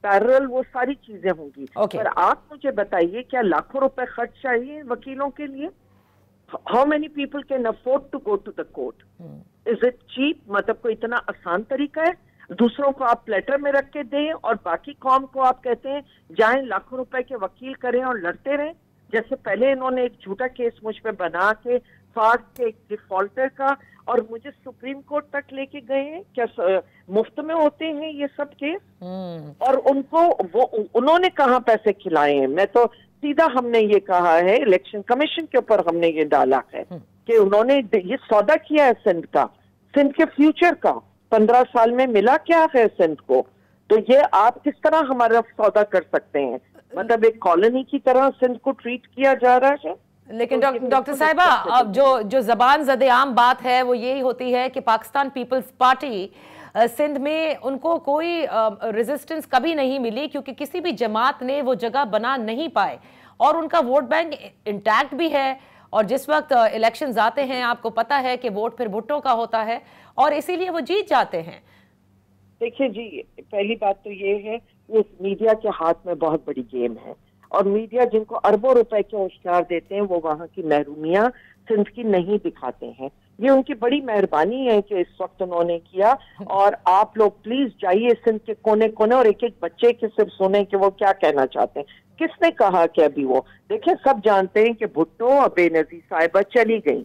पैरेलल वो सारी चीजें होंगी। पर आप मुझे बताइए क्या लाखों रुपए खर्च चाहिए वकीलों के लिए? How many people can afford to go to the court? Is it cheap? मतलब कोई इतना आसान तरीका है? दूसरों को आप प्लेटर में रख के दें और बाकी कौम को आप कहते हैं जाएं लाखों रुपए के वकील करें और लड़ते रहें। जैसे पहले इन्होंने एक झूठा केस मुझ पे बना के फाड़ के एक डिफॉल्टर का, और मुझे सुप्रीम कोर्ट तक लेके गए हैं। क्या मुफ्त में होते हैं ये सब केस? और उनको उन्होंने कहाँ पैसे खिलाए हैं? मैं तो सीधा हमने ये कहा है, इलेक्शन कमीशन के ऊपर हमने ये डाला है कि उन्होंने ये सौदा किया है सिंध का, सिंध के फ्यूचर का। 15 साल में मिला क्या है सिंध को? तो ये आप किस तरह हमारा सौदा कर सकते हैं? मतलब एक कॉलोनी की तरह सिंध को ट्रीट किया जा रहा है। लेकिन डॉक्टर साहिबा, अब जो जबान ज़दे आम बात है वो यही होती है कि पाकिस्तान पीपल्स पार्टी सिंध में उनको कोई रेजिस्टेंस कभी नहीं मिली, क्योंकि किसी भी जमात ने वो जगह बना नहीं पाए और उनका वोट बैंक इंटैक्ट भी है। और जिस वक्त इलेक्शंस आते हैं आपको पता है कि वोट फिर भुट्टो का होता है और इसीलिए वो जीत जाते हैं। देखिए जी, पहली बात तो ये है कि मीडिया के हाथ में बहुत बड़ी गेम है, और मीडिया जिनको अरबों रुपए के होशियार देते हैं वो वहां की महरूमियां सिंध की नहीं दिखाते हैं। ये उनकी बड़ी मेहरबानी है कि इस वक्त उन्होंने किया। और आप लोग प्लीज जाइए सिंध के कोने कोने और एक एक बच्चे के सिर्फ सुने कि वो क्या कहना चाहते हैं। किसने कहा कि अभी वो देखिए, सब जानते हैं कि भुट्टो और बेनजीर साहिबा चली गई,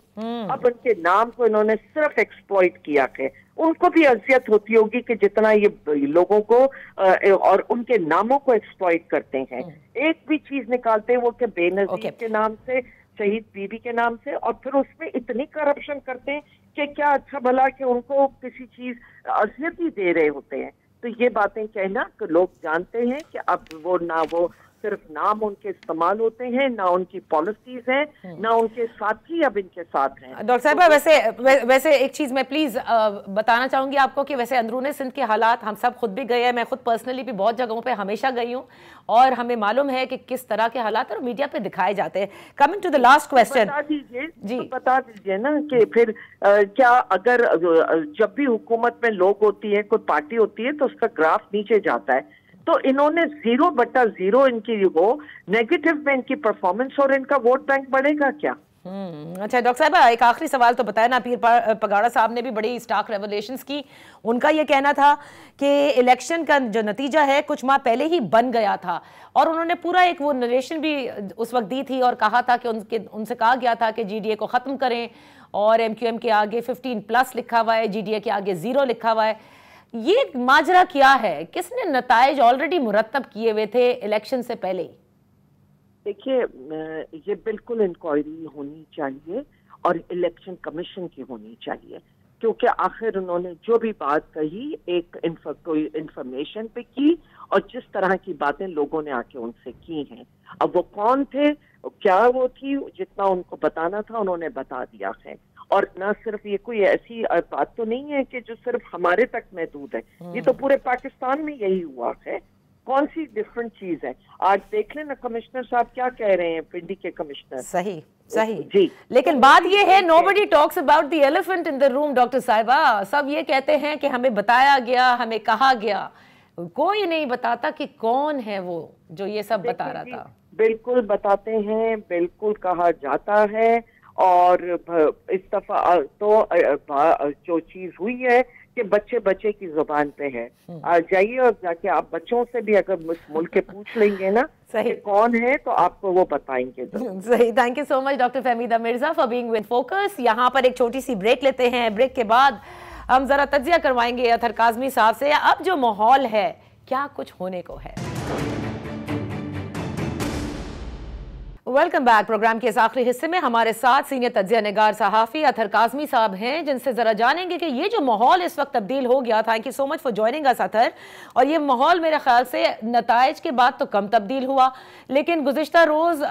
अब उनके नाम को इन्होंने सिर्फ एक्सप्लॉइट किया है। उनको भी अजियत होती होगी कि जितना ये लोगों को और उनके नामों को एक्सप्लॉइट करते हैं। एक भी चीज निकालते हैं वो कि बेनजीर के नाम से, शहीद बीबी के नाम से, और फिर उसमें इतनी करप्शन करते हैं कि क्या अच्छा भला कि उनको किसी चीज अजियत ही दे रहे होते हैं। तो ये बातें कहना कि लोग जानते हैं कि अब वो ना वो सिर्फ नाम उनके इस्तेमाल होते हैं, ना उनकी पॉलिसीज हैं, ना उनके साथी अब इनके साथ हैं। डॉक्टर साहिबा, वैसे एक चीज मैं प्लीज बताना चाहूंगी आपको कि वैसे अंदरूनी सिंध के हालात हम सब खुद भी गए हैं, मैं खुद पर्सनली भी बहुत जगहों पे हमेशा गई हूँ और हमें मालूम है कि किस तरह के हालात और मीडिया पे दिखाए जाते हैं। Coming to the last question, बता दीजिए जी बता दीजिए ना कि फिर क्या अगर जब भी हुकूमत में लोग होती है, कोई पार्टी होती है, तो उसका ग्राफ नीचे जाता है। तो इन्होंने 0/0 इनकी वो नेगेटिव में इनकी परफॉर्मेंस, और इनका वोट बैंक बढ़ेगा क्या? अच्छा डॉक्टर साहब, एक आखिरी सवाल तो बताया ना, पीर पगाड़ा साहब ने भी बड़ी स्टार्क रेवलेशंस की। उनका ये कहना था कि इलेक्शन का जो नतीजा है कुछ माह पहले ही बन गया था, और उन्होंने पूरा एक वो नरेशन भी उस वक्त दी थी और कहा था कि उनसे कहा गया था कि जीडीए को ख़त्म करें, और एमक्यूएम के आगे 15+ लिखा हुआ है, जीडीए के आगे 0 लिखा हुआ है। ये माजरा क्या है? किसने नताइज ऑलरेडी मुरतब किए हुए थे इलेक्शन से पहले ही? देखिए, ये बिल्कुल इंक्वायरी होनी चाहिए और इलेक्शन कमीशन की होनी चाहिए, क्योंकि आखिर उन्होंने जो भी बात कही एक कोई इंफॉर्मेशन पे की, और जिस तरह की बातें लोगों ने आके उनसे की हैं। अब वो कौन थे, क्या वो थी, जितना उनको बताना था उन्होंने बता दिया है। और ना सिर्फ ये कोई ऐसी बात तो नहीं है कि जो सिर्फ हमारे तक महदूद है, ये तो पूरे पाकिस्तान में यही हुआ है। कौन सी डिफरेंट चीज है? आज देख लेना कमिश्नर साहब क्या कह रहे हैं, पिंडी के कमिश्नर। सही सही जी, लेकिन बात ये है, nobody talks about the elephant in the room doctor साहिबा। सब ये कहते हैं कि हमें बताया गया, हमें कहा गया, कोई नहीं बताता कि कौन है वो जो ये सब बता रहा था। बिल्कुल बताते हैं, बिल्कुल कहा जाता है। और इस दफा तो जो चीज हुई है कि बच्चे बच्चे की जुबान पे है। जाइए और जाके आप बच्चों से भी अगर मुल्क के पूछ लेंगे ना कि कौन है, तो आपको वो बताएंगे। सही। Thank you so much doctor Fahmida Mirza for being with focus. यहाँ पर एक छोटी सी ब्रेक लेते हैं। ब्रेक के बाद हम जरा तज्जिया करवाएंगे अतहर काज़मी साहब से, अब जो माहौल है क्या कुछ होने को है। Welcome back. प्रोग्राम के इस आखिरी हिस्से में हमारे साथ सीनियर तज्जिया निगार सहाफ़ी अतहर काज़मी साहब हैं, जिनसे ज़रा जानेंगे कि ये जो माहौल इस वक्त तब्दील हो गया। Thank you so much for joining अस अतहर। और ये माहौल मेरे ख्याल से नताइज के बाद तो कम तब्दील हुआ, लेकिन गुज़िश्ता रोज़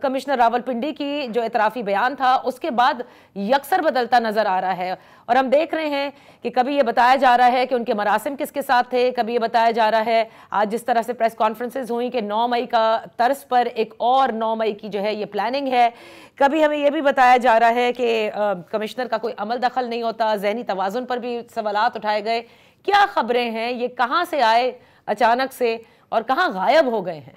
कमिश्नर रावलपिंडी की जो एतराफ़ी बयान था उसके बाद यकसर बदलता नज़र आ रहा है। और हम देख रहे हैं कि कभी ये बताया जा रहा है कि उनके मरासिम किसके साथ थे, कभी ये बताया जा रहा है आज जिस तरह से प्रेस कॉन्फ्रेंसेज हुई कि 9 मई का तर्ज पर एक और 9 मई की जो है ये प्लानिंग है। कभी हमें ये भी बताया जा रहा है कि कमिश्नर का कोई अमल दखल नहीं होता, ज़हनी तवाज़ुन पर भी सवालात उठाए गए। क्या खबरें हैं, ये कहाँ से आए अचानक से और कहाँ गायब हो गए हैं?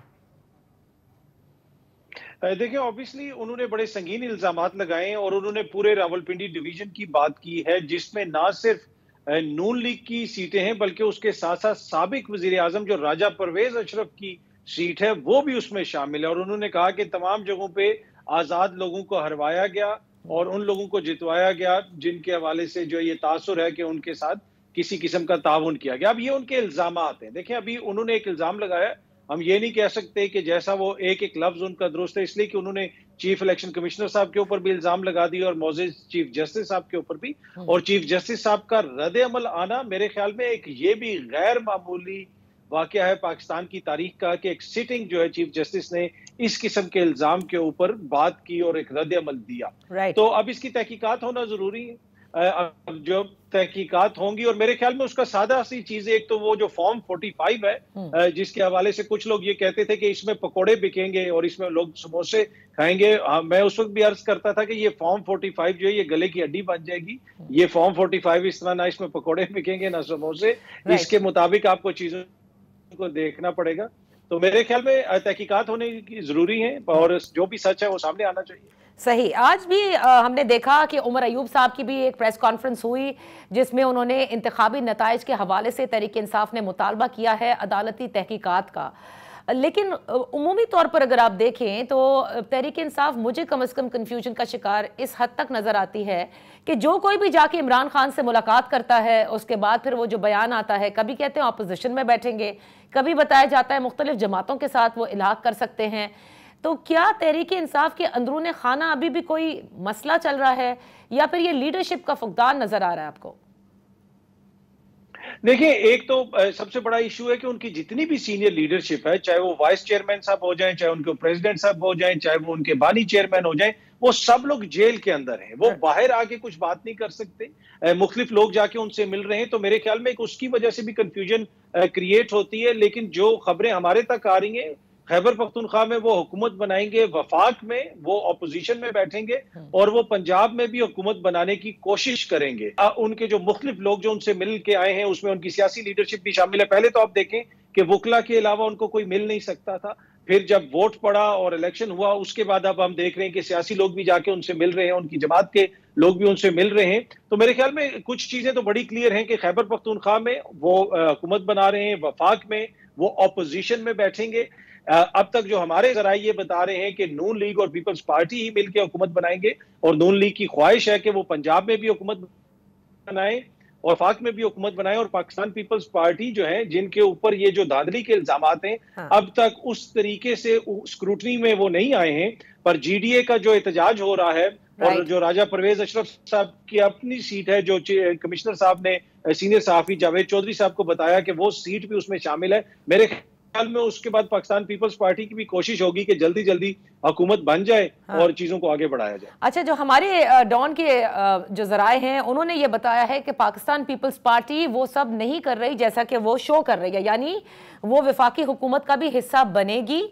देखिए, ऑब्वियसली उन्होंने बड़े संगीन इल्जामात लगाए और उन्होंने पूरे रावलपिंडी डिवीजन की बात की है, जिसमें ना सिर्फ नून लीग की सीटें हैं, बल्कि उसके साथ साथ साबिक वजीर आजम जो राजा परवेज अशरफ की सीट है वो भी उसमें शामिल है। और उन्होंने कहा कि तमाम जगहों पे आजाद लोगों को हरवाया गया और उन लोगों को जितवाया गया जिनके हवाले से जो ये तासुर है कि उनके साथ किसी किस्म का ताउन किया गया। अब ये उनके इल्जामात हैं। देखिए, अभी उन्होंने एक इल्जाम लगाया, हम ये नहीं कह सकते कि जैसा वो एक एक लफ्ज उनका दुरुस्त है, इसलिए कि उन्होंने चीफ इलेक्शन कमिश्नर साहब के ऊपर भी इल्जाम लगा दिया और मौजूद चीफ जस्टिस साहब के ऊपर भी। और चीफ जस्टिस साहब का रद्द अमल आना मेरे ख्याल में एक ये भी गैर मामूली वाकया है पाकिस्तान की तारीख का कि एक सिटिंग जो है चीफ जस्टिस ने इस किस्म के इल्जाम के ऊपर बात की और एक रद्द अमल दिया। तो अब इसकी तहकीकात होना जरूरी है। अब जो तहकीकात होंगी, और मेरे ख्याल में उसका सादा सी चीज है, एक तो वो जो फॉर्म 45 है जिसके हवाले से कुछ लोग ये कहते थे कि इसमें पकोड़े बिकेंगे और इसमें लोग समोसे खाएंगे। मैं उस वक्त भी अर्ज करता था कि ये फॉर्म 45 जो है ये गले की हड्डी बन जाएगी। ये फॉर्म 45 इस तरह ना इसमें पकोड़े बिकेंगे ना समोसे, इसके मुताबिक आपको चीजों को देखना पड़ेगा। तो मेरे ख्याल में तहकीकात होने की जरूरी है और जो भी सच है वो सामने आना चाहिए। सही। आज भी हमने देखा कि उमर अयूब साहब की भी एक प्रेस कॉन्फ्रेंस हुई जिसमें उन्होंने इंतखाबी नताइज के हवाले से तहरीक इंसाफ ने मुतालबा किया है अदालती तहकीकात का। लेकिन उमूमी तौर पर अगर आप देखें तो तहरीक इंसाफ मुझे कम से कम कन्फ्यूजन का शिकार इस हद तक नज़र आती है कि जो कोई भी जाके इमरान खान से मुलाकात करता है उसके बाद फिर वो जो बयान आता है, कभी कहते हैं अपोजिशन में बैठेंगे, कभी बताया जाता है मुख्तलिफ जमातों के साथ वो इलाक़ कर सकते हैं। तो क्या तहरीक इंसाफ के अंदरूने खाना अभी भी कोई मसला चल रहा है या फिर ये लीडरशिप का फुकदान नजर आ रहा है आपको? देखिए, एक तो सबसे बड़ा इशू है कि उनकी जितनी भी सीनियर लीडरशिप है, चाहे वो वाइस चेयरमैन साहब हो जाएं, चाहे उनके प्रेसिडेंट साहब हो जाएं, चाहे वो उनके बानी चेयरमैन हो जाएं, वो सब लोग जेल के अंदर हैं। वो बाहर आके कुछ बात नहीं कर सकते। मुख्तलिफ लोग जाके उनसे मिल रहे हैं। तो मेरे ख्याल में उसकी वजह से भी कंफ्यूजन क्रिएट होती है। लेकिन जो खबरें हमारे तक आ रही हैं, खैबर पख्तूनख्वा में वो हुकूमत बनाएंगे, वफाक में वो अपोजिशन में बैठेंगे और वो पंजाब में भी हुकूमत बनाने की कोशिश करेंगे। उनके जो मुख्तलिफ लोग जो उनसे मिल के आए हैं उसमें उनकी सियासी लीडरशिप भी शामिल है। पहले तो आप देखें कि वकला के अलावा उनको कोई मिल नहीं सकता था। फिर जब वोट पड़ा और इलेक्शन हुआ उसके बाद अब हम देख रहे हैं कि सियासी लोग भी जाके उनसे मिल रहे हैं, उनकी जमात के लोग भी उनसे मिल रहे हैं। तो मेरे ख्याल में कुछ चीजें तो बड़ी क्लियर हैं कि खैबर पख्तूनख्वा में वो हुकूमत बना रहे हैं, वफाक में वो अपोजिशन में बैठेंगे। अब तक जो हमारे जराए ये बता रहे हैं कि नून लीग और पीपल्स पार्टी ही मिलकर हुकूमत बनाएंगे और नून लीग की ख्वाहिश है कि वो पंजाब में भी हुकूमत बनाए और वफाक में भी हुकूमत बनाए। और पाकिस्तान पीपल्स पार्टी जो है जिनके ऊपर ये जो धांधली के इल्जामात हैं, अब तक उस तरीके से स्क्रूटनी में वो नहीं आए हैं। पर जीडीए का जो एहतजाज हो रहा है और जो राजा परवेज अशरफ साहब की अपनी सीट है, जो कमिश्नर साहब ने सीनियर सहाफी जावेद चौधरी साहब को बताया कि वो सीट भी उसमें शामिल है, मेरे ख्याल में उसके बाद पाकिस्तान पीपल्स पार्टी की भी कोशिश होगी कि जल्दी जल्दी हुकूमत बन जाए और चीजों को आगे बढ़ाया जाए। अच्छा, जो हमारे डॉन के जो जराए हैं उन्होंने ये बताया है कि पाकिस्तान पीपल्स पार्टी वो सब नहीं कर रही जैसा कि वो शो कर रही है, यानी वो वफाकी हुकूमत का भी हिस्सा बनेगी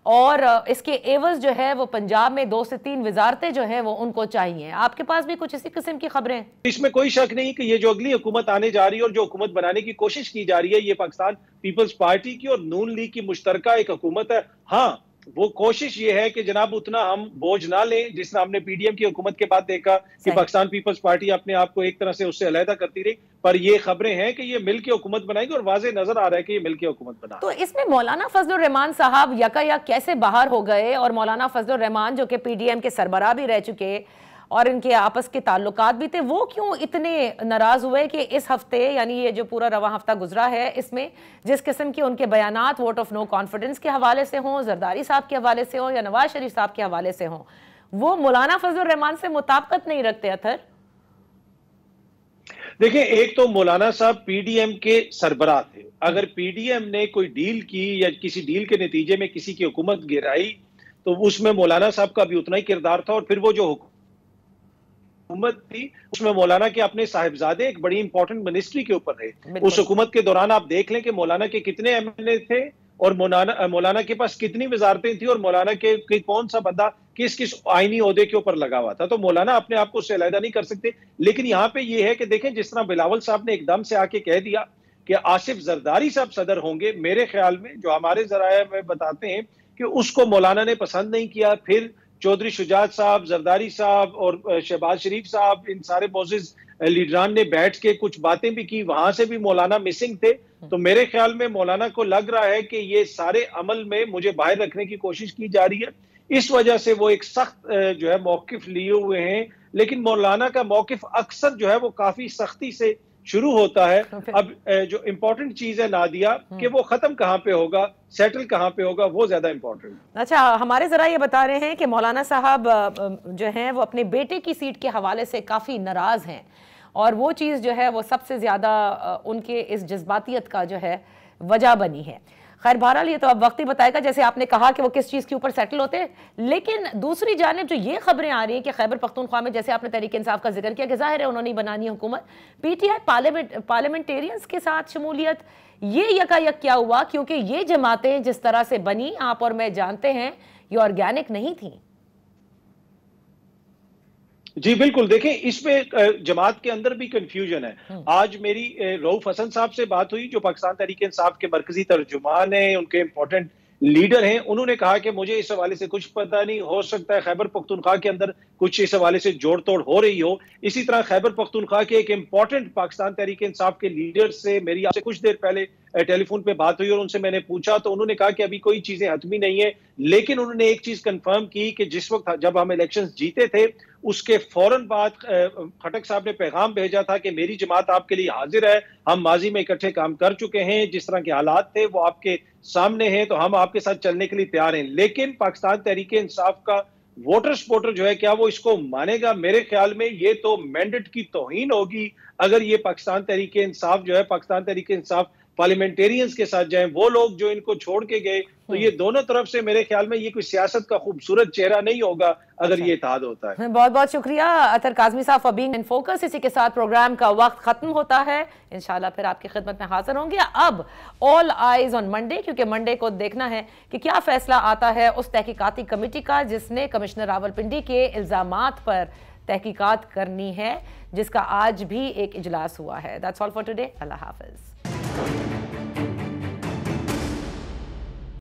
और इसके एवज जो है वो पंजाब में 2 से 3 वजारतें जो है वो उनको चाहिए। आपके पास भी कुछ इसी किस्म की खबरें? इसमें कोई शक नहीं कि ये जो अगली हुकूमत आने जा रही है और जो हुकूमत बनाने की कोशिश की जा रही है, ये पाकिस्तान पीपल्स पार्टी की और नून लीग की मुश्तरका एक हुकूमत है। हाँ, वो कोशिश ये है कि जनाब उतना हम बोझ ना लें जिस तरह हमने पीडीएम की हुकूमत के बाद देखा कि पाकिस्तान पीपल्स पार्टी अपने आप को एक तरह से उससे अलहदा करती रही। पर ये खबरें हैं कि ये मिलकर हुकूमत बनाएगी और वाज़ेह नजर आ रहा है कि ये मिलकर हुकूमत बना। तो इसमें मौलाना फजलुर रहमान साहब यकायक कैसे बाहर हो गए? और मौलाना फजलुर रहमान जो कि पीडीएम के सरबराह भी रह चुके और इनके आपस के ताल्लुकात भी थे, वो क्यों इतने नाराज हुए कि इस हफ्ते, यानी ये जो पूरा रवा हफ्ता गुजरा है, इसमें जिस किस्म के उनके बयानात वोट ऑफ नो कॉन्फिडेंस के हवाले से हों, जरदारी साहब के हवाले से हों या नवाज शरीफ साहब के हवाले से हों, वो मौलाना फजलुर रहमान से मुताबिकत नहीं रखते? अथर देखिए, एक तो मौलाना साहब पीडीएम के सरबराह थे। अगर पीडीएम ने कोई डील की या किसी डील के नतीजे में किसी की हुकूमत गिराई तो उसमें मौलाना साहब का भी उतना ही किरदार था। और फिर वो जो हुकूमत थी उसमें मौलाना के अपने साहिबजादे एक बड़ी इंपॉर्टेंट मिनिस्ट्री के ऊपर रहे। उस हुकूमत के दौरान आप देख लें कि मौलाना के कितने एमएलए थे और मौलाना के पास कितनी वजारतें थी और मौलाना के कौन सा बंदा किस किस आईनी ओहदे के ऊपर लगा हुआ था। तो मौलाना अपने आप को उससे अलहदा नहीं कर सकते। लेकिन यहाँ पे ये है कि देखें, जिस तरह बिलावल साहब ने एकदम से आके कह दिया कि आसिफ जरदारी साहब सदर होंगे, मेरे ख्याल में जो हमारे जराए में बताते हैं कि उसको मौलाना ने पसंद नहीं किया। फिर चौधरी शुजात साहब, जरदारी साहब और शहबाज शरीफ साहब, इन सारे मोअज़्ज़िज़ लीडरान ने बैठ के कुछ बातें भी की, वहां से भी मौलाना मिसिंग थे। तो मेरे ख्याल में मौलाना को लग रहा है कि ये सारे अमल में मुझे बाहर रखने की कोशिश की जा रही है, इस वजह से वो एक सख्त जो है मौकिफ लिए हुए हैं। लेकिन मौलाना का मौकिफ अक्सर जो है वो काफी सख्ती से शुरू होता है। अब जो इम्पोर्टेंट चीज है नादिया, कि वो खत्म कहाँ पे होगा, सेटल कहाँ पे होगा, वो ज्यादा इम्पोर्टेंट। अच्छा, हमारे जरा ये बता रहे हैं कि मौलाना साहब जो हैं वो अपने बेटे की सीट के हवाले से काफी नाराज हैं, और वो चीज़ जो है वो सबसे ज़्यादा उनके इस जज्बातियत का जो है वजह बनी है। खैर बहरहाल ये तो अब वक्त ही बताएगा, जैसे आपने कहा कि वो किस चीज़ के ऊपर सेटल होते हैं। लेकिन दूसरी जानिब जो ये खबरें आ रही हैं कि खैबर पख्तूनख्वा में, जैसे आपने तहरीक इंसाफ का जिक्र किया कि जाहिर है उन्होंने ही बनानी है हुकूमत, पीटीआई पार्लियामेंटेरियंस के साथ शमूलियत, ये यकायक क्या हुआ? क्योंकि ये जमातें जिस तरह से बनी, आप और मैं जानते हैं, ये ऑर्गेनिक नहीं थी। जी बिल्कुल, देखें इसमें जमात के अंदर भी कंफ्यूजन है। आज मेरी रऊफ हसन साहब से बात हुई, जो पाकिस्तान तहरीक इंसाफ के मरकजी तर्जुमान हैं, उनके इंपॉर्टेंट लीडर हैं। उन्होंने कहा कि मुझे इस हवाले से कुछ पता नहीं, हो सकता है खैबर पख्तूनख्वा के अंदर कुछ इस हवाले से जोड़ तोड़ हो रही हो। इसी तरह खैबर पख्तूनख्वा के एक इंपॉर्टेंट पाकिस्तान तहरीक इंसाफ के लीडर से मेरी आपसे कुछ देर पहले टेलीफोन पे बात हुई और उनसे मैंने पूछा, तो उन्होंने कहा कि अभी कोई चीजें हतमी नहीं है। लेकिन उन्होंने एक चीज कंफर्म की कि जिस वक्त जब हम इलेक्शंस जीते थे, उसके फौरन बाद खटक साहब ने पैगाम भेजा था कि मेरी जमात आपके लिए हाजिर है, हम माजी में इकट्ठे काम कर चुके हैं, जिस तरह के हालात थे वो आपके सामने हैं, तो हम आपके साथ चलने के लिए तैयार हैं। लेकिन पाकिस्तान तहरीक इंसाफ का वोटर सपोर्टर जो है, क्या वो इसको मानेगा? मेरे ख्याल में ये तो मैंडेट की तौहीन होगी अगर ये पाकिस्तान तहरीक इंसाफ जो है, पाकिस्तान तहरीक इंसाफ पार्लियामेंटेरियंस के साथ जाएं, वो लोग जो इनको छोड़ के गए। तो ये दोनों तरफ से मेरे ख्याल में ये कोई सियासत का खूबसूरत चेहरा नहीं होगा अगर ये इत्तेहाद होता है। बहुत बहुत शुक्रिया अतर काज़मी साहब फॉर बीइंग इन फोकस। इसी के साथ प्रोग्राम का वक्त खत्म होता है, इंशाल्लाह फिर आपकी खिदमत में हाजिर होंगे। अब ऑल आइज ऑन मंडे, क्योंकि मंडे को देखना है कि क्या फैसला आता है उस तहकीकाती कमेटी का जिसने कमिश्नर रावलपिंडी के इल्जामात पर तहकीकात करनी है, जिसका आज भी एक इजलास हुआ है। That's all for today. Allah Hafiz.